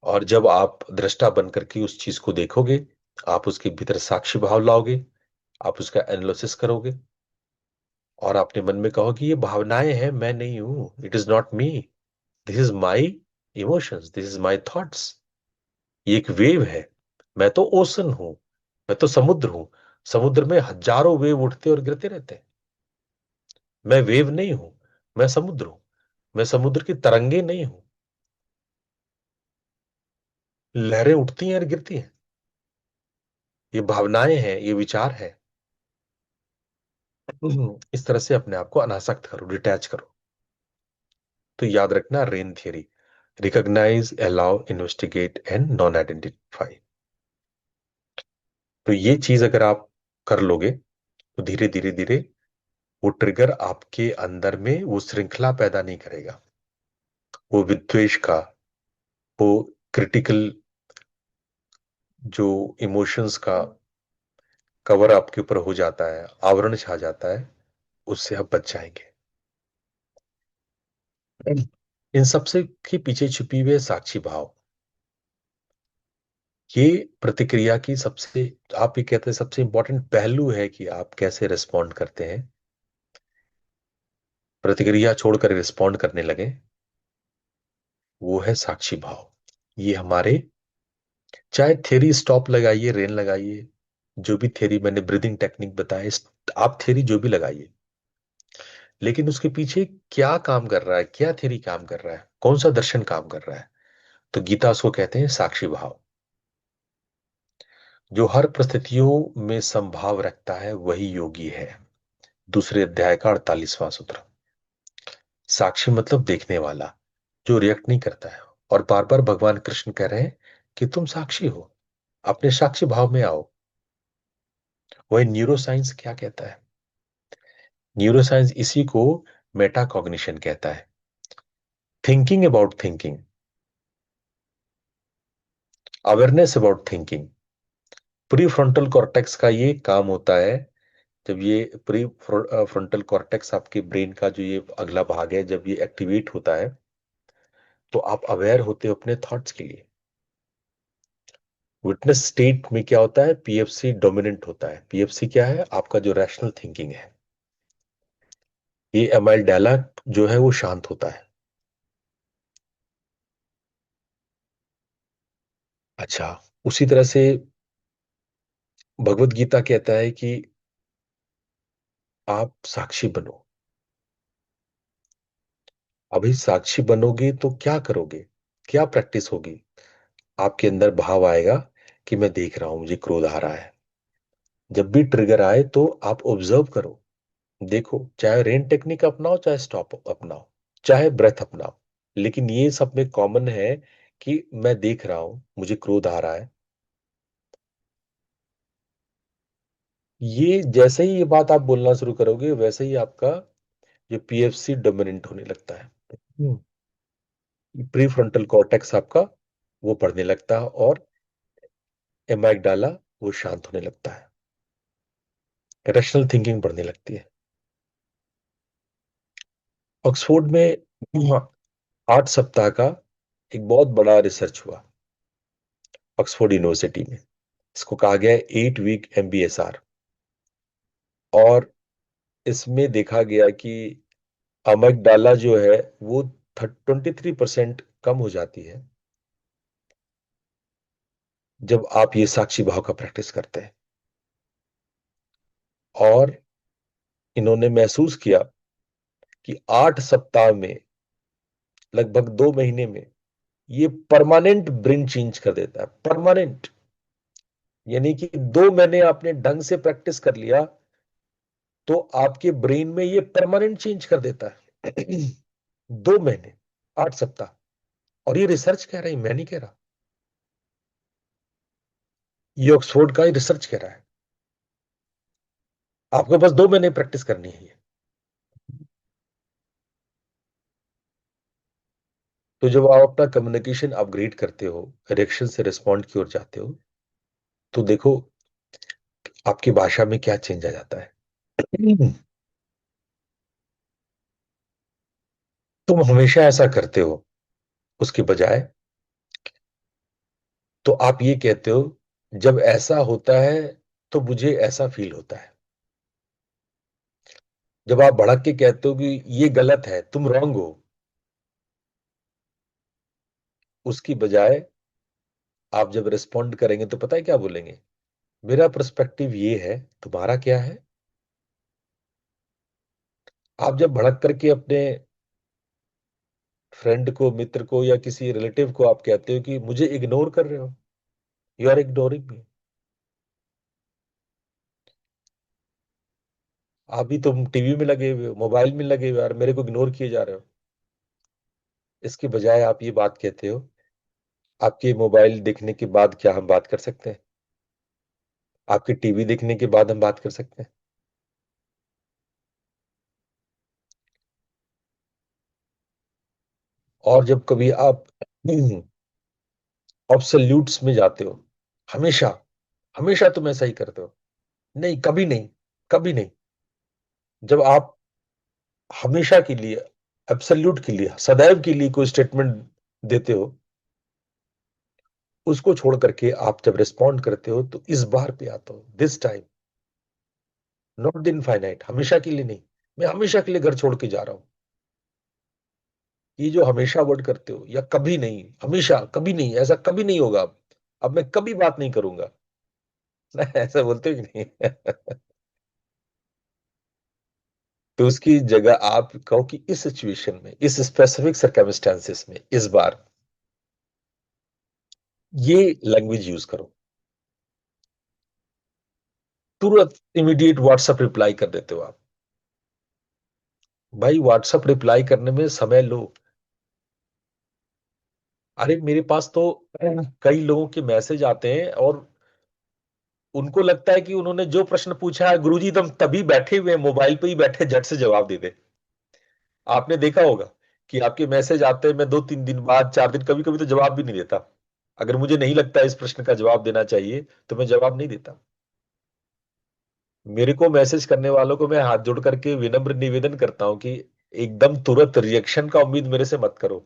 और जब आप दृष्टा बनकर के उस चीज को देखोगे, आप उसके भीतर साक्षी भाव लाओगे, आप उसका एनालिसिस करोगे, और अपने मन में कहोगे ये भावनाएं हैं, मैं नहीं हूं, it is not me, this is my emotions, this is my thoughts. ये एक वेव है, मैं तो ओशन हूं, मैं तो समुद्र हूं, समुद्र में हजारों वेव उठते और गिरते रहते हैं। मैं वेव नहीं हूं, मैं समुद्र हूं, मैं समुद्र की तरंगे नहीं हूं। लहरें उठती हैं और गिरती हैं, ये भावनाएं हैं, ये विचार है। इस तरह से अपने आप को अनासक्त करो, डिटैच करो। तो याद रखना, RAIN theory, recognise, allow, investigate and non identify. तो ये चीज अगर आप कर लोगे, तो धीरे धीरे धीरे वो ट्रिगर आपके अंदर में वो श्रृंखला पैदा नहीं करेगा, वो विद्वेष का, वो क्रिटिकल जो इमोशंस का कवर आपके ऊपर हो जाता है, आवरण छा जाता है, उससे आप बच जाएंगे। इन सबसे के पीछे छुपी हुई है साक्षी भाव। ये प्रतिक्रिया की सबसे, आप ये कहते हैं सबसे इंपॉर्टेंट पहलू है कि आप कैसे रिस्पॉन्ड करते हैं। प्रतिक्रिया छोड़कर रिस्पॉन्ड करने लगे, वो है साक्षी भाव। ये हमारे, चाहे थ्योरी स्टॉप लगाइए, रेन लगाइए, जो भी थ्योरी मैंने ब्रीदिंग टेक्निक बताया, आप थ्योरी जो भी लगाइए, लेकिन उसके पीछे क्या काम कर रहा है, क्या थ्योरी काम कर रहा है, कौन सा दर्शन काम कर रहा है, तो गीता उसको कहते हैं साक्षी भाव। जो हर परिस्थितियों में संभाव रखता है वही योगी है। दूसरे अध्याय का 48वां सूत्र। साक्षी मतलब देखने वाला, जो रिएक्ट नहीं करता है। और बार बार भगवान कृष्ण कह रहे हैं कि तुम साक्षी हो, अपने साक्षी भाव में आओ। वही न्यूरो साइंस क्या कहता है? न्यूरो साइंस इसी को मेटा कॉग्निशन कहता है। Thinking about thinking, awareness about thinking. Pre frontal cortex का ये काम होता है। जब ये प्री फ्रंटल कॉर्टेक्स, आपके ब्रेन का जो ये अगला भाग है, जब ये एक्टिवेट होता है तो आप अवेयर होते हो अपने थॉट्स के लिए। विटनेस स्टेट में क्या होता है? पीएफसी डोमिनेंट होता है। पीएफसी क्या है? आपका जो रैशनल थिंकिंग है। ये एमाइलडाला जो है वो शांत होता है। अच्छा, उसी तरह से भगवत गीता कहता है कि आप साक्षी बनो। अभी साक्षी बनोगे तो क्या करोगे, क्या प्रैक्टिस होगी? आपके अंदर भाव आएगा कि मैं देख रहा हूं, मुझे क्रोध आ रहा है। जब भी ट्रिगर आए तो आप ऑब्जर्व करो, देखो, चाहे रेन टेक्निक अपनाओ, चाहे स्टॉप अपनाओ, चाहे ब्रेथ अपनाओ, लेकिन ये सब में कॉमन है कि मैं देख रहा हूं, मुझे क्रोध आ रहा है। ये जैसे ही ये बात आप बोलना शुरू करोगे, वैसे ही आपका ये पीएफसी डोमिनेंट होने लगता है। प्री फ्रंटल कॉर्टेक्स आपका वो पढ़ने लगता है और एमाइगडाला वो शांत होने लगता है। रैशनल थिंकिंग बढ़ने लगती है। ऑक्सफोर्ड में 8 सप्ताह का एक बहुत बड़ा रिसर्च हुआ, ऑक्सफोर्ड यूनिवर्सिटी में। इसको कहा गया है 8 वीक MBSR। और इसमें देखा गया कि अमगडाला जो है वो 23% कम हो जाती है जब आप ये साक्षी भाव का प्रैक्टिस करते हैं। और इन्होंने महसूस किया कि 8 सप्ताह में, लगभग 2 महीने में, ये परमानेंट ब्रेन चेंज कर देता है। परमानेंट यानी कि 2 महीने आपने ढंग से प्रैक्टिस कर लिया तो आपके ब्रेन में ये परमानेंट चेंज कर देता है। 2 महीने, 8 सप्ताह। और ये रिसर्च कह रही, मैं नहीं कह रहा, ये ऑक्सफोर्ड का ही रिसर्च कह रहा है। आपको बस 2 महीने प्रैक्टिस करनी है। तो जब आप अपना कम्युनिकेशन अपग्रेड करते हो, रिएक्शन से रिस्पॉन्ड की ओर जाते हो, तो देखो आपकी भाषा में क्या चेंज आ जाता है। तुम हमेशा ऐसा करते हो, उसके बजाय तो आप ये कहते हो, जब ऐसा होता है तो मुझे ऐसा फील होता है। जब आप भड़क के कहते हो कि ये गलत है, तुम रॉन्ग हो, उसकी बजाय आप जब रिस्पॉन्ड करेंगे तो पता है क्या बोलेंगे? मेरा पर्सपेक्टिव ये है, तुम्हारा क्या है? आप जब भड़क करके अपने फ्रेंड को, मित्र को या किसी रिलेटिव को आप कहते हो कि मुझे इग्नोर कर रहे हो, यू आर इग्नोरिंग मी, अभी तुम टीवी में लगे हुए हो, मोबाइल में लगे हुए हो और मेरे को इग्नोर किए जा रहे हो। इसके बजाय आप ये बात कहते हो, आपके मोबाइल देखने के बाद क्या हम बात कर सकते हैं? आपके टीवी देखने के बाद हम बात कर सकते हैं? और जब कभी आप ऑब्सोल्यूट्स में जाते हो, हमेशा, हमेशा तुम ऐसा ही करते हो, नहीं कभी नहीं, कभी नहीं, जब आप हमेशा के लिए, एब्सोल्यूट के लिए, सदैव के लिए कोई स्टेटमेंट देते हो, उसको छोड़ करके आप जब रिस्पॉन्ड करते हो तो इस बार पे आता हो, दिस टाइम, नॉट इनफाइनाइट, हमेशा के लिए नहीं, मैं हमेशा के लिए घर छोड़ के जा रहा हूं। ये जो हमेशा वर्ड करते हो, या कभी नहीं, हमेशा कभी नहीं, ऐसा कभी नहीं होगा, अब मैं कभी बात नहीं करूंगा ना, ऐसा बोलते हो कि नहीं? तो उसकी जगह आप कहो कि इस सिचुएशन में, इस स्पेसिफिक सर्कमस्टेंसेस में, इस बार ये लैंग्वेज यूज करो। तुरंत इमीडिएट व्हाट्सएप रिप्लाई कर देते हो आप। भाई व्हाट्सएप रिप्लाई करने में समय लो। अरे मेरे पास तो कई लोगों के मैसेज आते हैं और उनको लगता है कि उन्होंने जो प्रश्न पूछा है, गुरुजी एकदम तभी बैठे हुए हैं, मोबाइल पे ही बैठे झट से जवाब दे दे। आपने देखा होगा कि आपके मैसेज आते हैं, मैं 2-3 दिन बाद, 4 दिन, कभी कभी तो जवाब भी नहीं देता। अगर मुझे नहीं लगता इस प्रश्न का जवाब देना चाहिए तो मैं जवाब नहीं देता। मेरे को मैसेज करने वालों को मैं हाथ जोड़ करके विनम्र निवेदन करता हूं कि एकदम तुरंत रिएक्शन का उम्मीद मेरे से मत करो।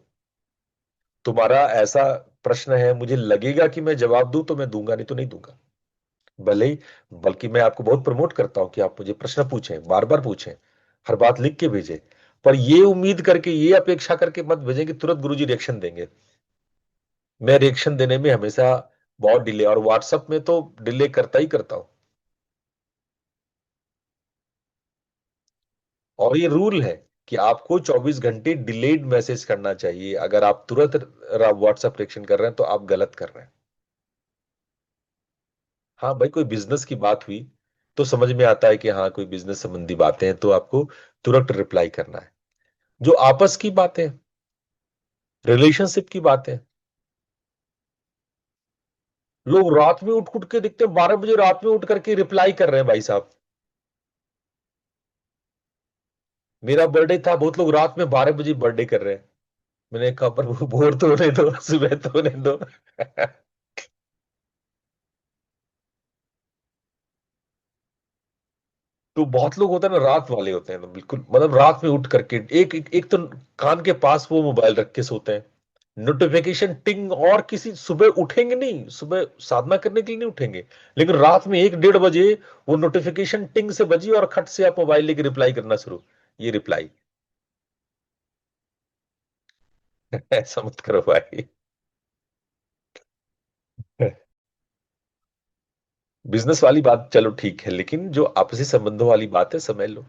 तुम्हारा ऐसा प्रश्न है, मुझे लगेगा कि मैं जवाब दूं तो मैं दूंगा, नहीं तो नहीं दूंगा। भले ही, बल्कि मैं आपको बहुत प्रमोट करता हूं कि आप मुझे प्रश्न पूछें, बार बार पूछें, हर बात लिख के भेजें। पर ये उम्मीद करके, ये अपेक्षा करके मत भेजें कि तुरंत गुरुजी रिएक्शन देंगे। मैं रिएक्शन देने में हमेशा बहुत डिले, और व्हाट्सएप में तो डिले करता ही करता हूं। और ये रूल है कि आपको 24 घंटे डिलेड मैसेज करना चाहिए। अगर आप तुरंत व्हाट्सएप रिएक्शन कर रहे हैं तो आप गलत कर रहे हैं। हाँ भाई, कोई बिजनेस की बात हुई तो समझ में आता है कि हाँ कोई बिजनेस संबंधी बातें हैं तो आपको तुरंत रिप्लाई करना है। जो आपस की बातें, रिलेशनशिप की बातें, लोग रात में उठ उठ के दिखते हैं, 12 बजे रात में उठ करके रिप्लाई कर रहे हैं भाई साहब। मेरा बर्थडे था, बहुत लोग रात में 12 बजे बर्थडे कर रहे हैं। मैंने कहा पर वो भोर तो होने दो, सुबह तो होने दो। तो बहुत लोग होते हैं ना, रात वाले होते हैं, तो बिल्कुल मतलब रात में उठ करके एक तो कान के पास वो मोबाइल रख के सोते हैं, नोटिफिकेशन टिंग, और किसी सुबह उठेंगे नहीं, सुबह साधना करने के लिए नहीं उठेंगे, लेकिन रात में 1-1:30 बजे वो नोटिफिकेशन टिंग से बजी और खट से आप मोबाइल लेके रिप्लाई करना शुरू। ये रिप्लाई ऐसा मत करो भाई। बिजनेस वाली बात चलो ठीक है, लेकिन जो आपसी संबंधों वाली बात है, समझ लो।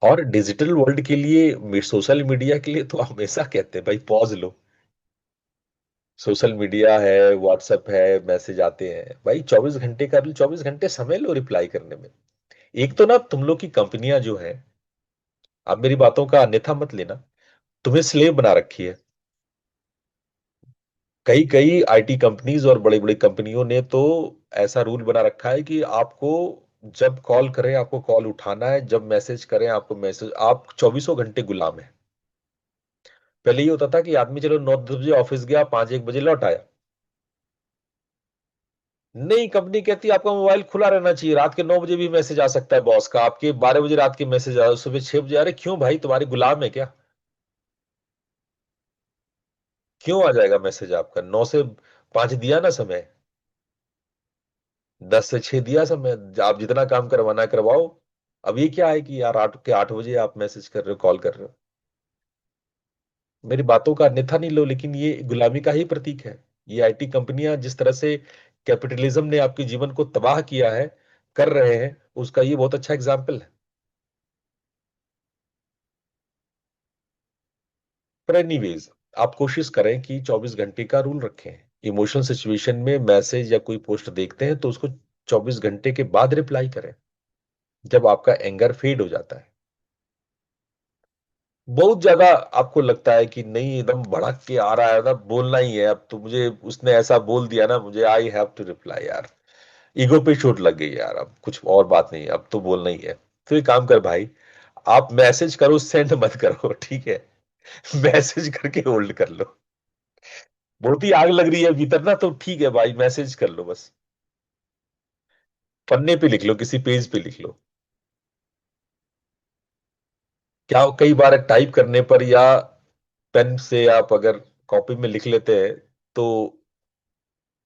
और डिजिटल वर्ल्ड के लिए, सोशल मीडिया के लिए तो हमेशा कहते हैं भाई पॉज लो। सोशल मीडिया है, व्हाट्सएप है, मैसेज आते हैं भाई, 24 घंटे का, 24 घंटे समय लो रिप्लाई करने में। एक तो ना तुम लोग की कंपनियां जो है, आप मेरी बातों का अन्यथा मत लेना, तुम्हें स्लेव बना रखी है। कई कई आईटी कंपनीज और बड़ी बड़ी कंपनियों ने तो ऐसा रूल बना रखा है कि आपको जब कॉल करें आपको कॉल उठाना है, जब मैसेज करें आपको मैसेज, आप 24 घंटे गुलाम है। पहले ये होता था कि आदमी चलो 9-10 बजे ऑफिस गया, 5-1 बजे लौट आया। नहीं, कंपनी कहती है आपका मोबाइल खुला रहना चाहिए, रात के 9 बजे भी मैसेज आ सकता है बॉस का, आपके 12 बजे रात के मैसेज आ, सुबह 6 बजे। अरे क्यों भाई, तुम्हारे गुलाम है क्या? क्यों आ जाएगा मैसेज आपका? 9 से 5 दिया ना समय, 10 से 6 दिया समय, आप जितना काम करवाना करवाओ। अब ये क्या है कि यार 8 के 8 बजे आप मैसेज कर रहे हो, कॉल कर रहे हो। मेरी बातों का अन्यथा नहीं लो, लेकिन ये गुलामी का ही प्रतीक है। ये आईटी कंपनियां जिस तरह से कैपिटलिज्म ने आपके जीवन को तबाह किया है, कर रहे हैं, उसका ये बहुत अच्छा एग्जाम्पल है। पर एनीवेज, आप कोशिश करें कि 24 घंटे का रूल रखें। इमोशनल सिचुएशन में मैसेज या कोई पोस्ट देखते हैं तो उसको 24 घंटे के बाद रिप्लाई करें, जब आपका एंगर फेड हो जाता है। बहुत ज्यादा आपको लगता है कि नहीं, एकदम भड़क के आ रहा है ना, बोलना ही है अब तो, मुझे उसने ऐसा बोल दिया ना, मुझे आई हैव टू रिप्लाई यार, ईगो पे चोट लग गई यार, अब कुछ और बात नहीं, अब तो बोलना ही है। तो एक काम कर भाई, आप मैसेज करो, सेंड मत करो, ठीक है? मैसेज करके होल्ड कर लो। बहुत ही आग लग रही है भीतर ना, तो ठीक है भाई, मैसेज कर लो बस। पन्ने पे लिख लो, किसी पेज पे लिख लो। क्या कई बार टाइप करने पर या पेन से आप अगर कॉपी में लिख लेते हैं तो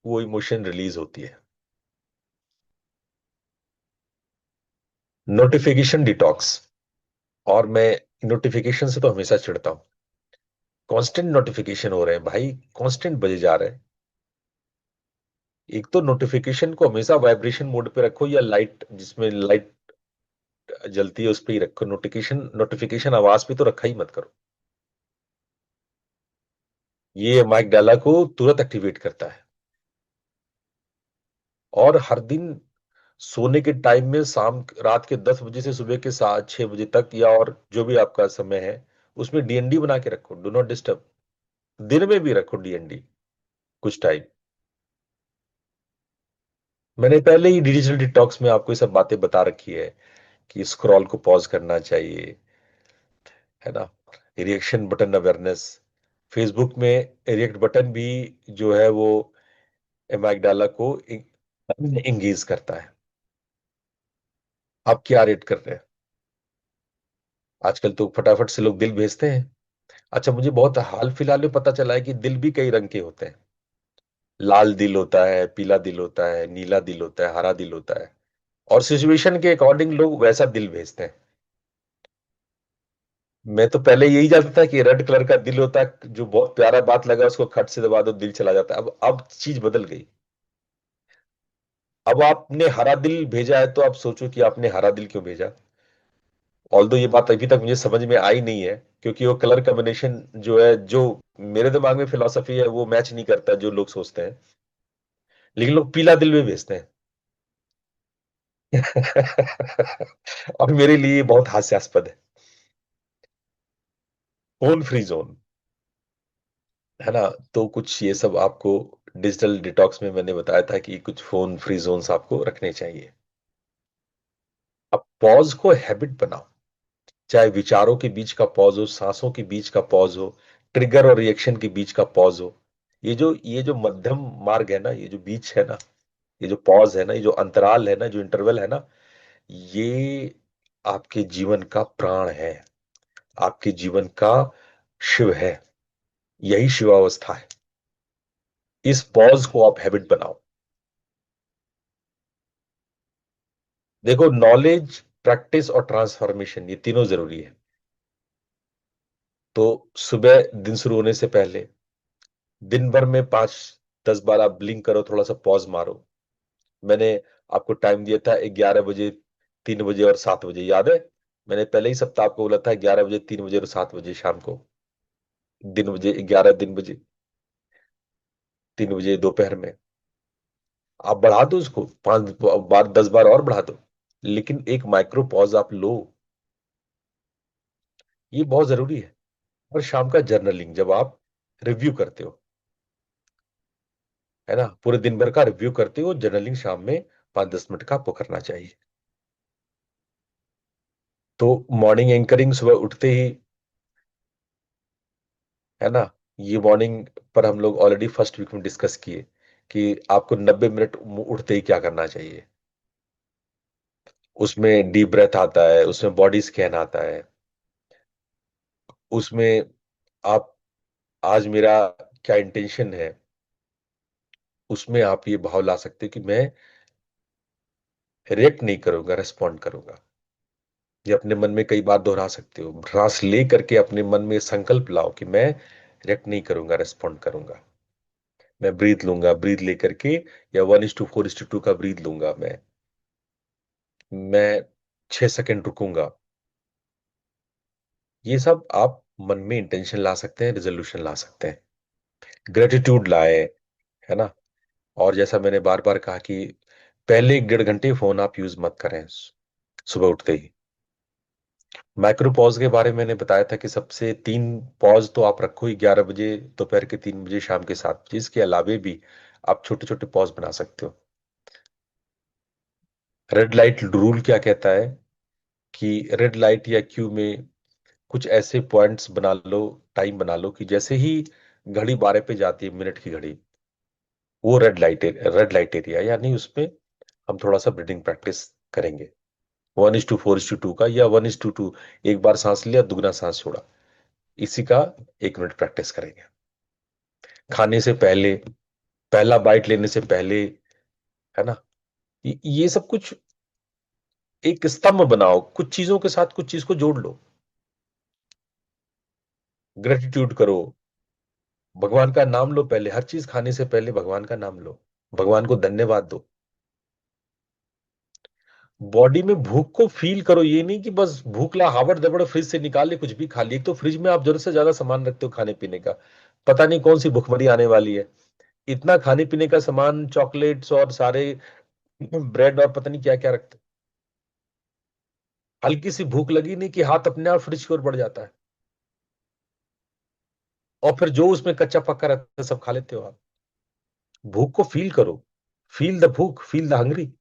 वो इमोशन रिलीज होती है। Notification detox. और मैं नोटिफिकेशन से तो हमेशा चिढ़ता हूं। कांस्टेंट नोटिफिकेशन हो रहे हैं भाई, कांस्टेंट बजे जा रहे हैं। एक तो नोटिफिकेशन को हमेशा वाइब्रेशन मोड पे रखो, या लाइट, जिसमें लाइट जलती है उस पर ही रखो। नोटिफिकेशन नोटिफिकेशन आवाज पे तो रखा ही मत करो। ये माइक डाला को तुरंत एक्टिवेट करता है। और हर दिन सोने के टाइम में, शाम रात के 10 बजे से सुबह के 7 6 बजे तक, या और जो भी आपका समय है, उसमें डीएनडी बना के रखो, डू नॉट डिस्टर्ब। दिन में भी रखो डीएनडी कुछ टाइम। मैंने पहले ही डिजिटल डिटॉक्स में आपको ये सब बातें बता रखी है कि स्क्रॉल को पॉज करना चाहिए, है ना। Reaction button awareness. फेसबुक में रिएक्ट बटन भी जो है वो एमाइगडाला को इंगेज करता है। आप क्या रेट कर रहे हैं? आजकल तो फटाफट से लोग दिल भेजते हैं। अच्छा, मुझे बहुत हाल फिलहाल में पता चला है कि दिल भी कई रंग के होते हैं। लाल दिल होता है, पीला दिल होता है, नीला दिल होता है, हरा दिल होता है। और सिचुएशन के अकॉर्डिंग लोग वैसा दिल भेजते हैं। मैं तो पहले यही जानता था कि रेड कलर का दिल होता है, जो बहुत प्यारा बात लगा उसको खट से दबा दो दिल चला जाता है। अब चीज बदल गई। अब आपने हरा दिल भेजा है तो आप सोचो कि आपने हरा दिल क्यों भेजा। ऑल्दो ये बात अभी तक मुझे समझ में आई नहीं है, क्योंकि वो कलर कॉम्बिनेशन जो है, जो मेरे दिमाग में फिलॉसफी है, वो मैच नहीं करता जो लोग सोचते हैं। लेकिन लोग पीला दिल भी भेजते हैं। और मेरे लिए ये बहुत हास्यास्पद है। फोन फ्री जोन, है ना। तो कुछ ये सब आपको डिजिटल डिटॉक्स में मैंने बताया था कि कुछ फोन फ्री जोन्स आपको रखने चाहिए। अब पॉज को हैबिट बनाओ। चाहे विचारों के बीच का पॉज हो, सांसों के बीच का पॉज हो, ट्रिगर और रिएक्शन के बीच का पॉज हो। ये जो मध्यम मार्ग है ना, ये जो बीच है ना, ये जो पॉज है ना, ये जो अंतराल है ना, जो इंटरवल है ना, ये आपके जीवन का प्राण है। आपके जीवन का शिव है। यही शिवावस्था है। इस पॉज को आप हैबिट बनाओ। देखो, नॉलेज, प्रैक्टिस और ट्रांसफॉर्मेशन, ये तीनों जरूरी है। तो सुबह दिन शुरू होने से पहले दिन भर में 5 10 बार आप ब्लिंक करो, थोड़ा सा पॉज मारो। मैंने आपको टाइम दिया था 11 बजे, 3 बजे और 7 बजे, याद है? मैंने पहले ही सप्ताह आपको बोला था 11 बजे, 3 बजे और 7 बजे शाम को। दिन बजे 11, दिन बजे 3 बजे दोपहर में। आप बढ़ा दो उसको 5 बार, 10 बार और बढ़ा दो। लेकिन एक माइक्रो पॉज आप लो, ये बहुत जरूरी है। और शाम का जर्नलिंग, जब आप रिव्यू करते हो, है ना, पूरे दिन भर का रिव्यू करते हो, जर्नलिंग शाम में 5 10 मिनट का आपको करना चाहिए। तो मॉर्निंग एंकरिंग सुबह उठते ही, है ना। ये मॉर्निंग पर हम लोग ऑलरेडी फर्स्ट वीक में डिस्कस किए कि आपको 90 मिनट उठते ही क्या करना चाहिए। उसमें डीप ब्रेथ आता है, उसमें बॉडी स्कैन आता है, उसमें आप, आज मेरा क्या इंटेंशन है, उसमें आप ये भाव ला सकते हो कि मैं रिएक्ट नहीं करूंगा, रेस्पॉन्ड करूंगा। ये अपने मन में कई बार दोहरा सकते हो। सांस ले करके अपने मन में संकल्प लाओ कि मैं रिएक्ट नहीं करूंगा, रेस्पॉन्ड करूंगा। मैं ब्रीथ लूंगा, ब्रीथ लेकर के, या 1:4:2 का ब्रीथ लूंगा मैं 6 सेकंड रुकूंगा। ये सब आप मन में इंटेंशन ला सकते हैं, रिजोल्यूशन ला सकते हैं। ग्रेटिट्यूड लाए, है ना। और जैसा मैंने बार बार कहा कि पहले 1 1.5 घंटे फोन आप यूज मत करें सुबह उठते ही। माइक्रो पॉज के बारे में मैंने बताया था कि सबसे 3 पॉज तो आप रखो ही, 11 बजे, दोपहर के 3 बजे, शाम के 7 बजे। इसके अलावे भी आप छोटे छोटे पॉज बना सकते हो। रेड लाइट रूल क्या कहता है कि रेड लाइट या क्यू में कुछ ऐसे पॉइंट्स बना लो, टाइम बना लो कि जैसे ही घड़ी 12 पे जाती है, मिनट की घड़ी, वो रेड लाइट एरिया, यानी उसमें हम थोड़ा सा ब्रीदिंग प्रैक्टिस करेंगे 1:4:2 का, या 1:2, एक बार सांस लिया दुगना सांस छोड़ा, इसी का 1 मिनट प्रैक्टिस करेंगे। खाने से पहले, पहला बाइट लेने से पहले, है ना, ये सब कुछ एक स्तंभ बनाओ, कुछ चीजों के साथ कुछ चीज को जोड़ लो। ग्रेटिट्यूड करो, भगवान का नाम लो, पहले हर चीज खाने से पहले भगवान का नाम लो, भगवान को धन्यवाद दो। बॉडी में भूख को फील करो, ये नहीं कि बस भूख ला हावड़ दबड़ फ्रिज से निकाल ले कुछ भी खा लिए। एक तो फ्रिज में आप जरूरत से ज्यादा सामान रखते हो खाने पीने का, पता नहीं कौन सी भुखमरी आने वाली है। इतना खाने पीने का सामान, चॉकलेट्स और सारे ब्रेड और पता नहीं क्या क्या रखते हो। हल्की सी भूख लगी नहीं कि हाथ अपने आप फ्रिज की ओर बढ़ जाता है, और फिर जो उसमें कच्चा पक्का रहता है सब खा लेते हो आप। भूख को फील करो, फील द भूख, फील द हंग्री।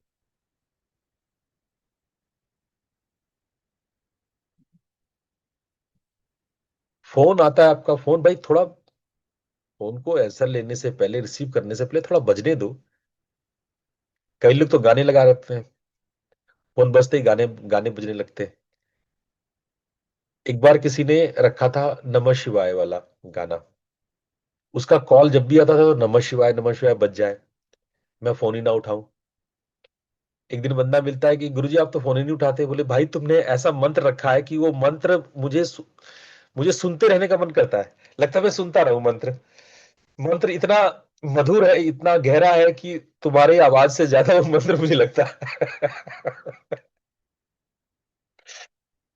फोन आता है आपका, फोन भाई थोड़ा, फोन को ऐसा लेने से पहले, रिसीव करने से पहले थोड़ा बजने दो। कई लोग तो गाने लगा रखते हैं, फोन बजते ही गाने गाने बजने लगते हैं। एक बार किसी ने रखा था नमः शिवाय वाला गाना, उसका कॉल जब भी आता था तो नमः शिवाय बज जाए, मैं फोन ही ना उठाऊं। एक दिन बंदा मिलता है कि गुरुजी आप तो फोन ही नहीं उठाते। बोले भाई तुमने ऐसा मंत्र रखा है कि वो मंत्र मुझे सुनते रहने का मन करता है, लगता है मैं सुनता रहूं मंत्र। मंत्र इतना मधुर है, इतना गहरा है कि तुम्हारी आवाज से ज्यादा वो मंत्र मुझे लगता है।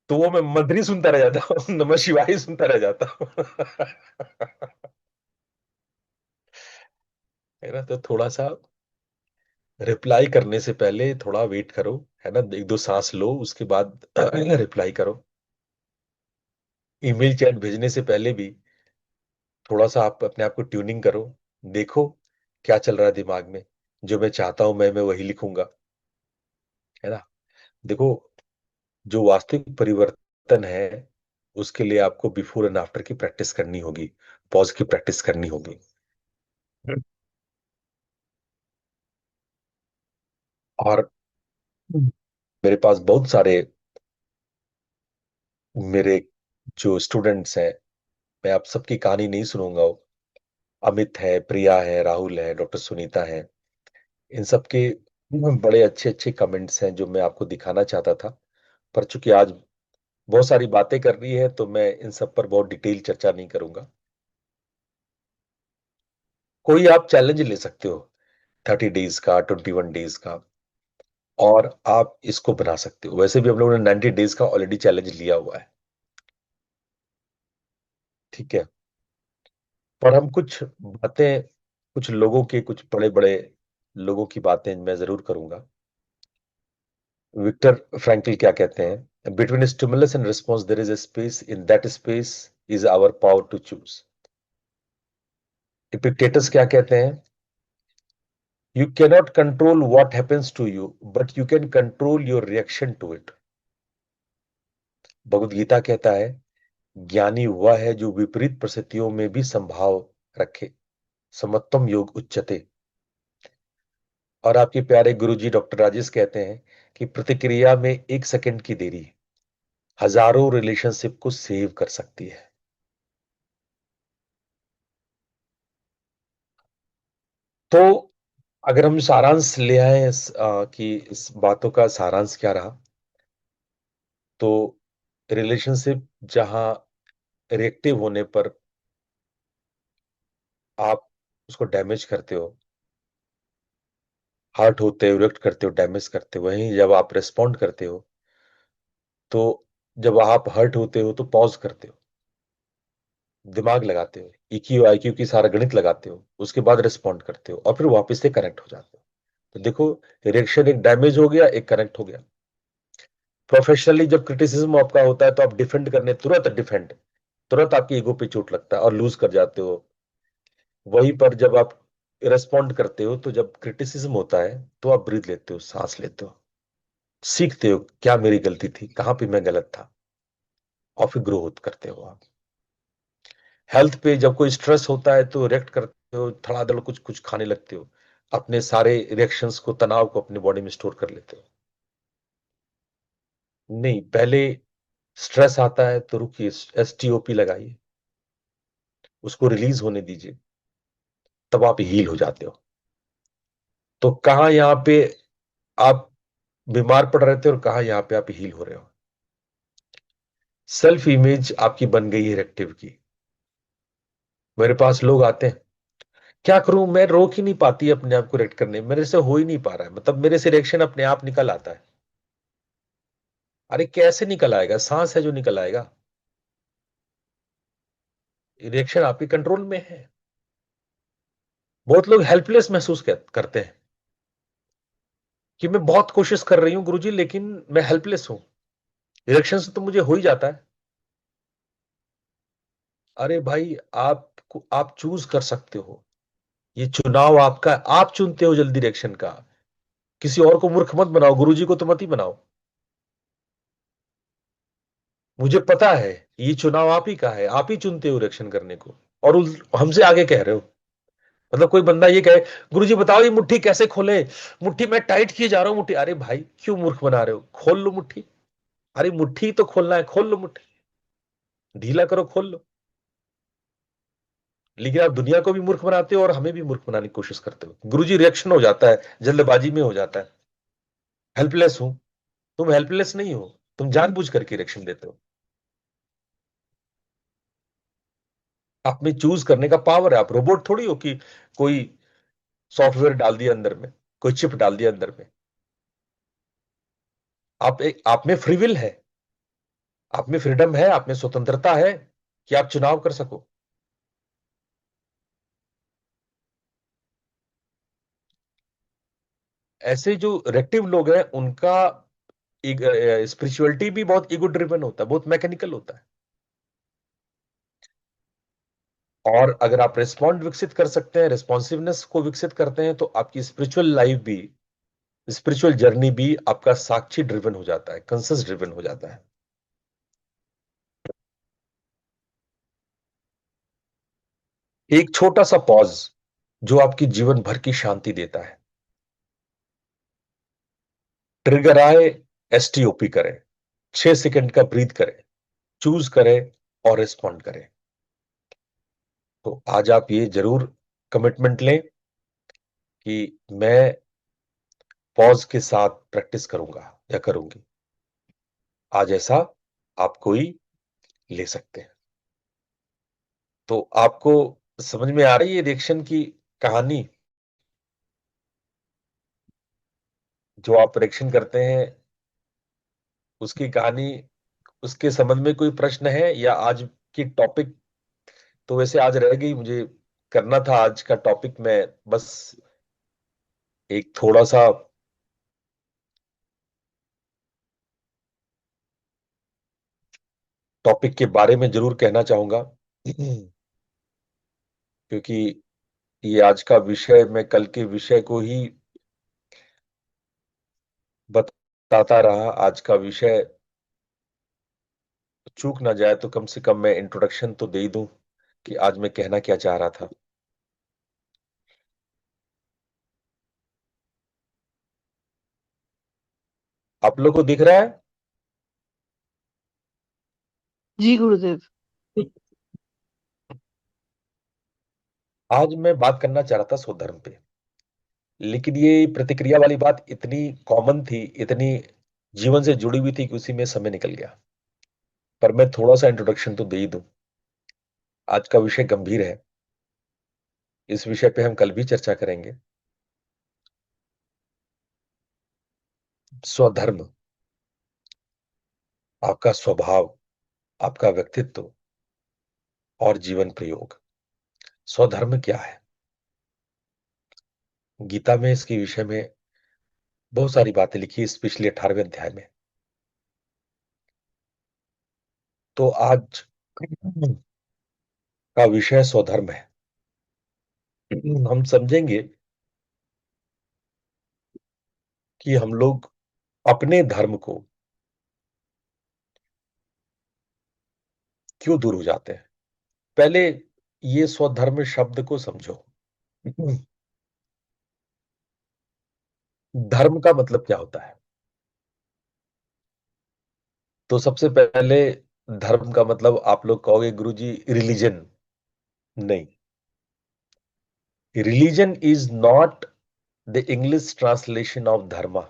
तो वो मैं मंत्र ही सुनता रह जाता हूँ, नमः शिवाय ही सुनता रह जाता हूँ। है ना, तो थोड़ा सा रिप्लाई करने से पहले थोड़ा वेट करो, है ना, एक दो सांस लो उसके बाद रिप्लाई करो। ईमेल चैट भेजने से पहले भी थोड़ा सा आप अपने आप को ट्यूनिंग करो, देखो क्या चल रहा है दिमाग में, जो मैं चाहता हूं मैं वही लिखूंगा, है ना। देखो, जो वास्तविक परिवर्तन है उसके लिए आपको बिफोर एंड आफ्टर की प्रैक्टिस करनी होगी, पॉज की प्रैक्टिस करनी होगी। और मेरे पास बहुत सारे मेरे जो स्टूडेंट्स हैं, मैं आप सबकी कहानी नहीं सुनूंगा, अमित है, प्रिया है, राहुल है, डॉक्टर सुनीता है, इन सब के बड़े अच्छे अच्छे कमेंट्स हैं जो मैं आपको दिखाना चाहता था। पर चूंकि आज बहुत सारी बातें कर रही है तो मैं इन सब पर बहुत डिटेल चर्चा नहीं करूंगा। कोई आप चैलेंज ले सकते हो, 30 डेज का, 21 डेज का, और आप इसको बना सकते हो। वैसे भी हम लोगों ने 90 डेज का ऑलरेडी चैलेंज लिया हुआ है, ठीक है। पर हम कुछ बातें, कुछ लोगों के, कुछ बड़े बड़े लोगों की बातें मैं जरूर करूंगा। विक्टर फ्रैंकल क्या कहते हैं, between stimulus and response there is a space, in that space is our power to choose. Epictetus क्या कहते हैं, you cannot control what happens to you but you can control your reaction to it. Bhagavad Gita कहता है, ज्ञानी वह है जो विपरीत परिस्थितियों में भी संभाव रखे, समत्वम योग उच्चते। और आपके प्यारे गुरुजी डॉक्टर राजेश कहते हैं कि प्रतिक्रिया में 1 सेकंड की देरी हजारों रिलेशनशिप को सेव कर सकती है। तो अगर हम सारांश ले आए कि इस बातों का सारांश क्या रहा, तो रिलेशनशिप जहां रिएक्टिव होने पर आप उसको डैमेज करते हो, हर्ट होते हो, रिएक्ट करते हो, डैमेज करते हो, वहीं जब आप रिस्पॉन्ड करते हो, तो जब आप हर्ट होते हो तो पॉज करते हो, दिमाग लगाते हो, ईक्यू आईक्यू की सारा गणित लगाते हो, उसके बाद रिस्पॉन्ड करते हो और फिर वापस से कनेक्ट हो जाते हो। तो देखो, रिएक्शन एक डैमेज हो गया, एक कनेक्ट हो गया। प्रोफेशनली जब क्रिटिसिज्म आपका होता है तो आप डिफेंड करने, तुरंत आपकी ईगो पे चोट लगता है और लूज कर जाते हो। वहीं पर जब आप रेस्पॉन्ड करते हो, तो जब क्रिटिसिज्म होता है तो आप ब्रीथ लेते हो, सांस लेते हो, सीखते हो क्या मेरी गलती थी, कहां पे मैं गलत था, और फिर ग्रोथ करते हो आप। हेल्थ पे जब कोई स्ट्रेस होता है तो रिएक्ट करते हो, धड़ाधड़ कुछ कुछ खाने लगते हो। अपने सारे रिएक्शंस को, तनाव को अपनी बॉडी में स्टोर कर लेते हो। नहीं, पहले स्ट्रेस आता है तो रुकिए, एसटीओपी लगाइए, उसको रिलीज होने दीजिए, तब आप हील हो जाते हो। तो कहां यहां पे आप बीमार पड़ रहे थे और कहां यहां पे आप हील हो रहे हो। सेल्फ इमेज आपकी बन गई है रिएक्टिव की। मेरे पास लोग आते हैं, क्या करूं, मैं रोक ही नहीं पाती अपने आप को रिएक्ट करने, मेरे से हो ही नहीं पा रहा है, मतलब मेरे से रिएक्शन अपने आप निकल आता है। अरे कैसे निकल आएगा, सांस है जो निकल आएगा, रिएक्शन आपके कंट्रोल में है। बहुत लोग हेल्पलेस महसूस करते हैं कि मैं बहुत कोशिश कर रही हूं गुरुजी, लेकिन मैं हेल्पलेस हूं, रिएक्शन से तो मुझे हो ही जाता है। अरे भाई, आप चूज कर सकते हो, ये चुनाव आपका है, आप चुनते हो जल्दी रिएक्शन का। किसी और को मूर्ख मत बनाओ, गुरुजी को तो मत ही बनाओ। मुझे पता है ये चुनाव आप ही का है, आप ही चुनते हो रिएक्शन करने को, और हमसे आगे कह रहे हो। मतलब कोई बंदा ये कहे, गुरुजी बताओ ये मुट्ठी कैसे खोले, मुट्ठी मैं टाइट किए जा रहा हूं मुट्ठी। अरे भाई क्यों मूर्ख बना रहे हो, खोल लो मुट्ठी। अरे मुट्ठी तो खोलना है, खोल लो मुट्ठी, ढीला करो, खोल लो। लेकिन आप दुनिया को भी मूर्ख बनाते हो और हमें भी मूर्ख बनाने की कोशिश करते हो। गुरुजी रिएक्शन हो जाता है, जल्दबाजी में हो जाता है, हेल्पलेस हूं। तुम हेल्पलेस नहीं हो, तुम जानबूझ करके रिएक्शन देते हो। आप में चूज करने का पावर है, आप रोबोट थोड़ी हो कि कोई सॉफ्टवेयर डाल दिया अंदर में, कोई चिप डाल दिया अंदर में। आप में फ्री विल है, आप में फ्रीडम है, आप में स्वतंत्रता है कि आप चुनाव कर सको। ऐसे जो रेक्टिव लोग हैं उनका स्पिरिचुअलिटी भी बहुत ईगो ड्रिवन होता है, बहुत मैकेनिकल होता है। और अगर आप रिस्पॉन्ड विकसित कर सकते हैं, रिस्पॉन्सिवनेस को विकसित करते हैं, तो आपकी स्पिरिचुअल लाइफ भी, स्पिरिचुअल जर्नी भी आपका साक्षी ड्रिवन हो जाता है, कंसस ड्रिवन हो जाता है। एक छोटा सा पॉज जो आपकी जीवन भर की शांति देता है। ट्रिगर आए, एसटीओपी करें, 6 सेकंड का ब्रीथ करें, चूज करें और रिस्पॉन्ड करें। तो आज आप ये जरूर कमिटमेंट लें कि मैं पॉज के साथ प्रैक्टिस करूंगा या करूंगी। आज ऐसा आप कोई ले सकते हैं। तो आपको समझ में आ रही है रिएक्शन की कहानी, जो आप रिएक्शन करते हैं उसकी कहानी, उसके संबंध में कोई प्रश्न है, या आज की टॉपिक तो वैसे आज रह गई, मुझे करना था आज का टॉपिक में, बस एक थोड़ा सा टॉपिक के बारे में जरूर कहना चाहूंगा। क्योंकि ये आज का विषय, मैं कल के विषय को ही बताता रहा, आज का विषय चूक ना जाए, तो कम से कम मैं इंट्रोडक्शन तो दे ही दूं कि आज मैं कहना क्या चाह रहा था। आप लोग को दिख रहा है? जी गुरुदेव। आज मैं बात करना चाह रहा था स्वधर्म पे, लेकिन ये प्रतिक्रिया वाली बात इतनी कॉमन थी, इतनी जीवन से जुड़ी हुई थी कि उसी में समय निकल गया। पर मैं थोड़ा सा इंट्रोडक्शन तो दे ही दूं। आज का विषय गंभीर है, इस विषय पे हम कल भी चर्चा करेंगे। स्वधर्म, आपका स्वभाव, आपका व्यक्तित्व और जीवन प्रयोग। स्वधर्म क्या है? गीता में इसके विषय में बहुत सारी बातें लिखी है, इस पिछले 18वें अध्याय में। तो आज का विषय स्वधर्म है। हम समझेंगे कि हम लोग अपने धर्म को क्यों दूर हो जाते हैं। पहले ये स्वधर्म शब्द को समझो। धर्म का मतलब क्या होता है? तो सबसे पहले धर्म का मतलब आप लोग कहोगे गुरुजी रिलीजन। नहीं, religion is not the English translation of Dharma.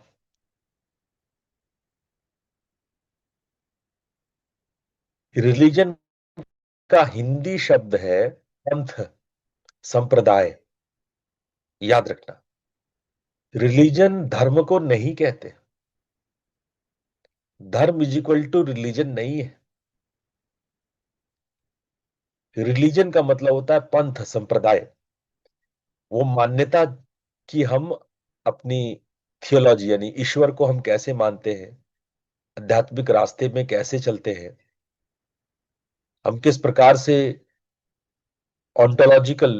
Religion का हिंदी शब्द है पंथ, संप्रदाय। याद रखना, रिलीजन धर्म को नहीं कहते। धर्म इज इक्वल टू रिलीजन नहीं है। रिलीजन का मतलब होता है पंथ, संप्रदाय। वो मान्यता कि हम अपनी थियोलॉजी यानी ईश्वर को हम कैसे मानते हैं, आध्यात्मिक रास्ते में कैसे चलते हैं, हम किस प्रकार से ऑन्टोलॉजिकल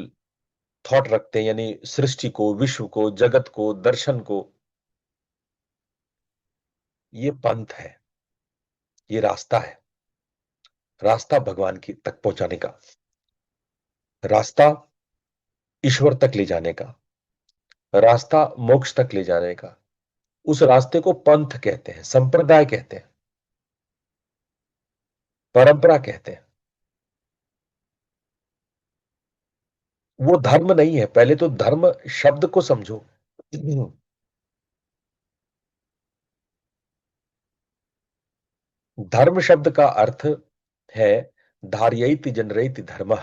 थॉट रखते हैं, यानी सृष्टि को, विश्व को, जगत को, दर्शन को। ये पंथ है, ये रास्ता है। रास्ता भगवान की तक पहुंचाने का, रास्ता ईश्वर तक ले जाने का, रास्ता मोक्ष तक ले जाने का। उस रास्ते को पंथ कहते हैं, संप्रदाय कहते हैं, परंपरा कहते हैं। वो धर्म नहीं है। पहले तो धर्म शब्द को समझो। धर्म शब्द का अर्थ है धारयति जनरयति धर्म।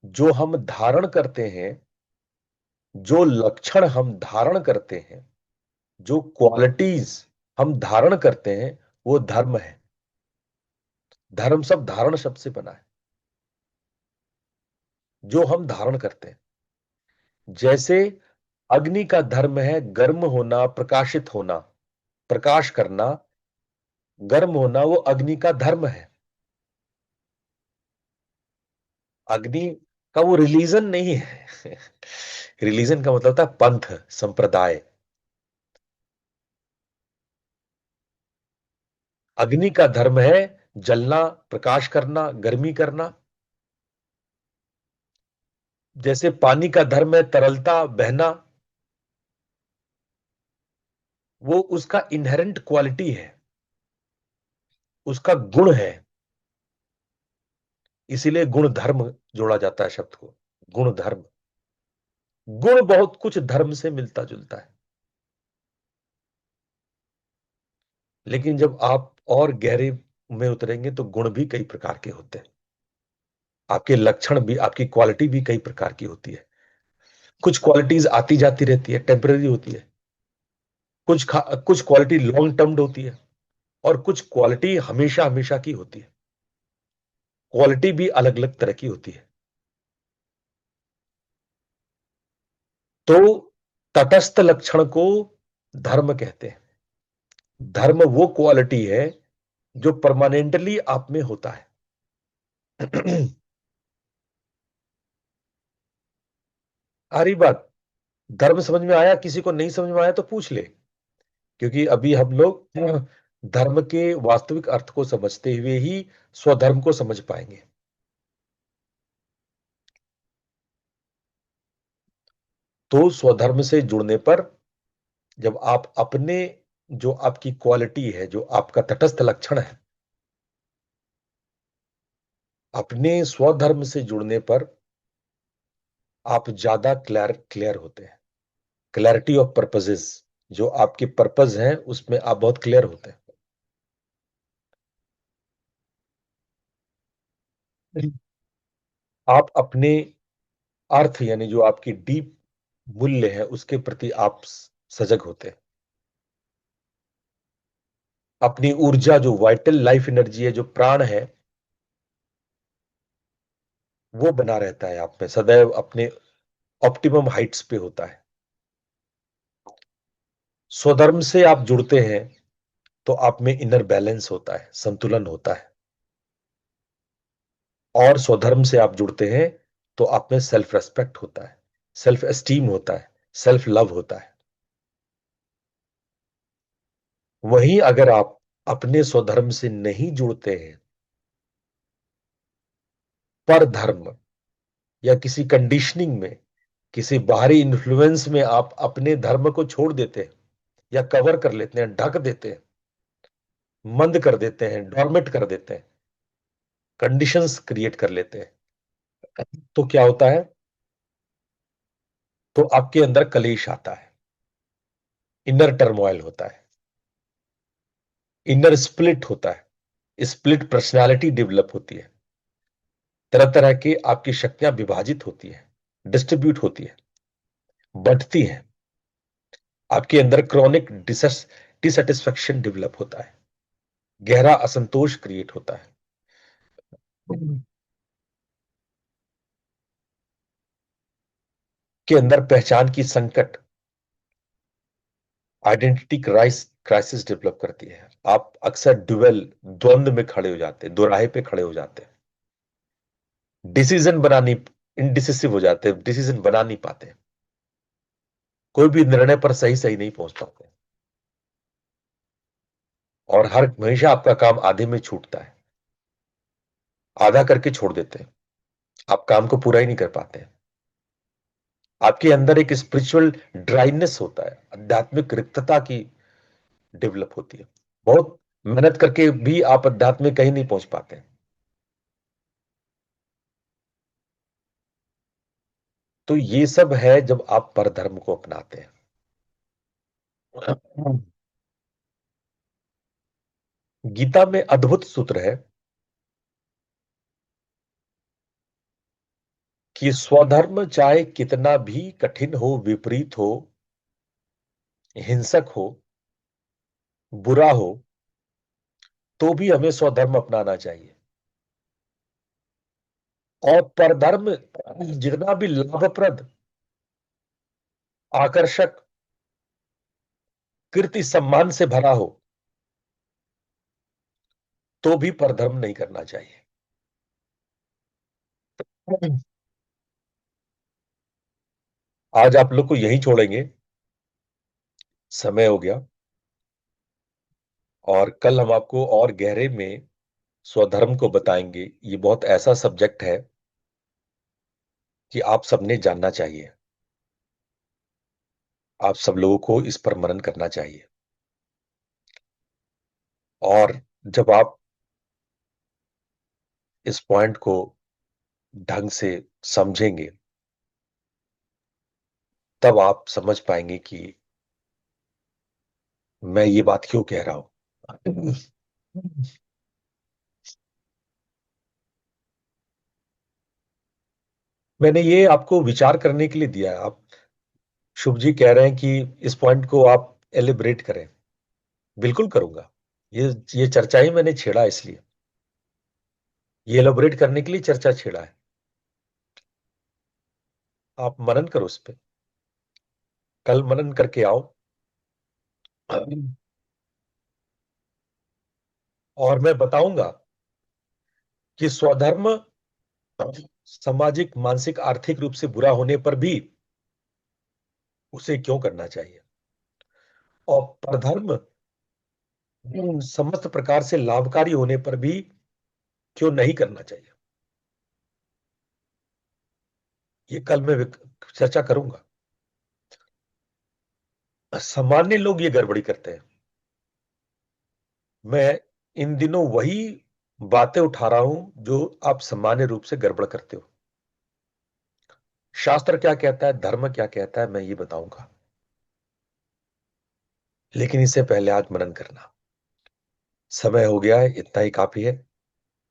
जो हम धारण करते हैं, जो लक्षण हम धारण करते हैं, जो क्वालिटीज हम धारण करते हैं, वो धर्म है। धर्म शब्द धारण शब्द से बना है, जो हम धारण करते हैं। जैसे अग्नि का धर्म है गर्म होना, प्रकाशित होना, प्रकाश करना, गर्म होना, वो अग्नि का धर्म है। अग्नि का वो रिलीजन नहीं है। रिलीजन का मतलब होता है पंथ, संप्रदाय। अग्नि का धर्म है जलना, प्रकाश करना, गर्मी करना। जैसे पानी का धर्म है तरलता, बहना। वो उसका इनहेरेंट क्वालिटी है, उसका गुण है। इसीलिए गुण धर्म जोड़ा जाता है शब्द को, गुण धर्म। गुण बहुत कुछ धर्म से मिलता जुलता है, लेकिन जब आप और गहरे में उतरेंगे तो गुण भी कई प्रकार के होते हैं। आपके लक्षण भी, आपकी क्वालिटी भी कई प्रकार की होती है। कुछ क्वालिटीज आती जाती रहती है, टेम्पररी होती है। कुछ क्वालिटी लॉन्ग टर्म होती है, और कुछ क्वालिटी हमेशा हमेशा की होती है। क्वालिटी भी अलग अलग तरह की होती है। तो तटस्थ लक्षण को धर्म कहते हैं। धर्म वो क्वालिटी है जो परमानेंटली आप में होता है। आ रही बात? धर्म समझ में आया? किसी को नहीं समझ में आया तो पूछ ले, क्योंकि अभी हम लोग धर्म के वास्तविक अर्थ को समझते हुए ही स्वधर्म को समझ पाएंगे। तो स्वधर्म से जुड़ने पर जब आप अपने, जो आपकी क्वालिटी है, जो आपका तटस्थ लक्षण है, अपने स्वधर्म से जुड़ने पर आप ज्यादा क्लियर होते हैं। क्लैरिटी ऑफ पर्पसेस, जो आपके पर्पस हैं उसमें आप बहुत क्लियर होते हैं। आप अपने अर्थ यानी जो आपकी डीप मूल्य है उसके प्रति आप सजग होते हैं। अपनी ऊर्जा, जो वाइटल लाइफ एनर्जी है, जो प्राण है, वो बना रहता है आप में, सदैव अपने ऑप्टिमम हाइट्स पे होता है। स्वधर्म से आप जुड़ते हैं तो आप में इनर बैलेंस होता है, संतुलन होता है। और स्वधर्म से आप जुड़ते हैं तो आप में सेल्फ रेस्पेक्ट होता है, सेल्फ एस्टीम होता है, सेल्फ लव होता है। वहीं अगर आप अपने स्वधर्म से नहीं जुड़ते हैं, पर धर्म या किसी कंडीशनिंग में किसी बाहरी इन्फ्लुएंस में आप अपने धर्म को छोड़ देते हैं या कवर कर लेते हैं, ढक देते हैं, मंद कर देते हैं, डॉर्मेट कर देते हैं, कंडीशंस क्रिएट कर लेते हैं, तो क्या होता है? तो आपके अंदर कलेश आता है, इनर टर्मोइल होता है, इनर स्प्लिट होता है, स्प्लिट पर्सनालिटी डेवलप होती है, तरह तरह की आपकी शक्तियां विभाजित होती है, डिस्ट्रीब्यूट होती है, बढ़ती है, आपके अंदर क्रॉनिक डिससेटिस्फेक्शन डेवलप होता है, गहरा असंतोष क्रिएट होता है, के अंदर पहचान की संकट, आइडेंटिटी क्राइसिस डेवलप करती है। आप अक्सर द्वंद्व में खड़े हो जाते हैं, दोराहे पे खड़े हो जाते हैं, डिसीजन बनानी इनडिसिसिव हो जाते हैं, डिसीजन बना नहीं पाते, कोई भी निर्णय पर सही सही नहीं पहुंच पाते, और हमेशा आपका काम आधे में छूटता है, आधा करके छोड़ देते हैं, आप काम को पूरा ही नहीं कर पाते। आपके अंदर एक स्पिरिचुअल ड्राइनेस होता है, आध्यात्मिक रिक्तता की डेवलप होती है, बहुत मेहनत करके भी आप अध्यात्म में कहीं नहीं पहुंच पाते। तो ये सब है जब आप परधर्म को अपनाते हैं। गीता में अद्भुत सूत्र है कि स्वधर्म चाहे कितना भी कठिन हो, विपरीत हो, हिंसक हो, बुरा हो, तो भी हमें स्वधर्म अपनाना चाहिए। और परधर्म जितना भी लाभप्रद, आकर्षक, कीर्ति सम्मान से भरा हो, तो भी परधर्म नहीं करना चाहिए। आज आप लोग को यही छोड़ेंगे, समय हो गया, और कल हम आपको और गहरे में स्वधर्म को बताएंगे। ये बहुत ऐसा सब्जेक्ट है कि आप सबने जानना चाहिए, आप सब लोगों को इस पर मनन करना चाहिए। और जब आप इस पॉइंट को ढंग से समझेंगे, तब आप समझ पाएंगे कि मैं ये बात क्यों कह रहा हूं। मैंने ये आपको विचार करने के लिए दिया है। आप, शुभ जी कह रहे हैं कि इस पॉइंट को आप एलिब्रेट करें, बिल्कुल करूंगा। ये चर्चा ही मैंने छेड़ा, इसलिए ये एलिब्रेट करने के लिए चर्चा छेड़ा है। आप मनन करो उस पे, कल मनन करके आओ, और मैं बताऊंगा कि स्वधर्म सामाजिक, मानसिक, आर्थिक रूप से बुरा होने पर भी उसे क्यों करना चाहिए, और परधर्म समस्त प्रकार से लाभकारी होने पर भी क्यों नहीं करना चाहिए। ये कल मैं चर्चा करूंगा। सामान्य लोग ये गड़बड़ी करते हैं, मैं इन दिनों वही बातें उठा रहा हूं जो आप सामान्य रूप से गड़बड़ करते हो। शास्त्र क्या कहता है, धर्म क्या कहता है, मैं ये बताऊंगा, लेकिन इससे पहले आज मनन करना। समय हो गया है, इतना ही काफी है।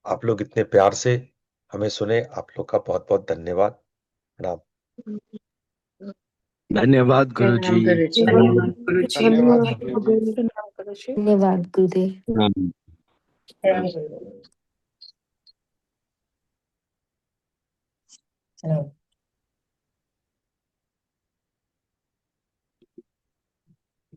आप लोग इतने प्यार से हमें सुने, आप लोग का बहुत बहुत धन्यवाद। प्रणाम। धन्यवाद गुरुजी। धन्यवाद गुरुजी। धन्यवाद गुरुदेव। हाँ।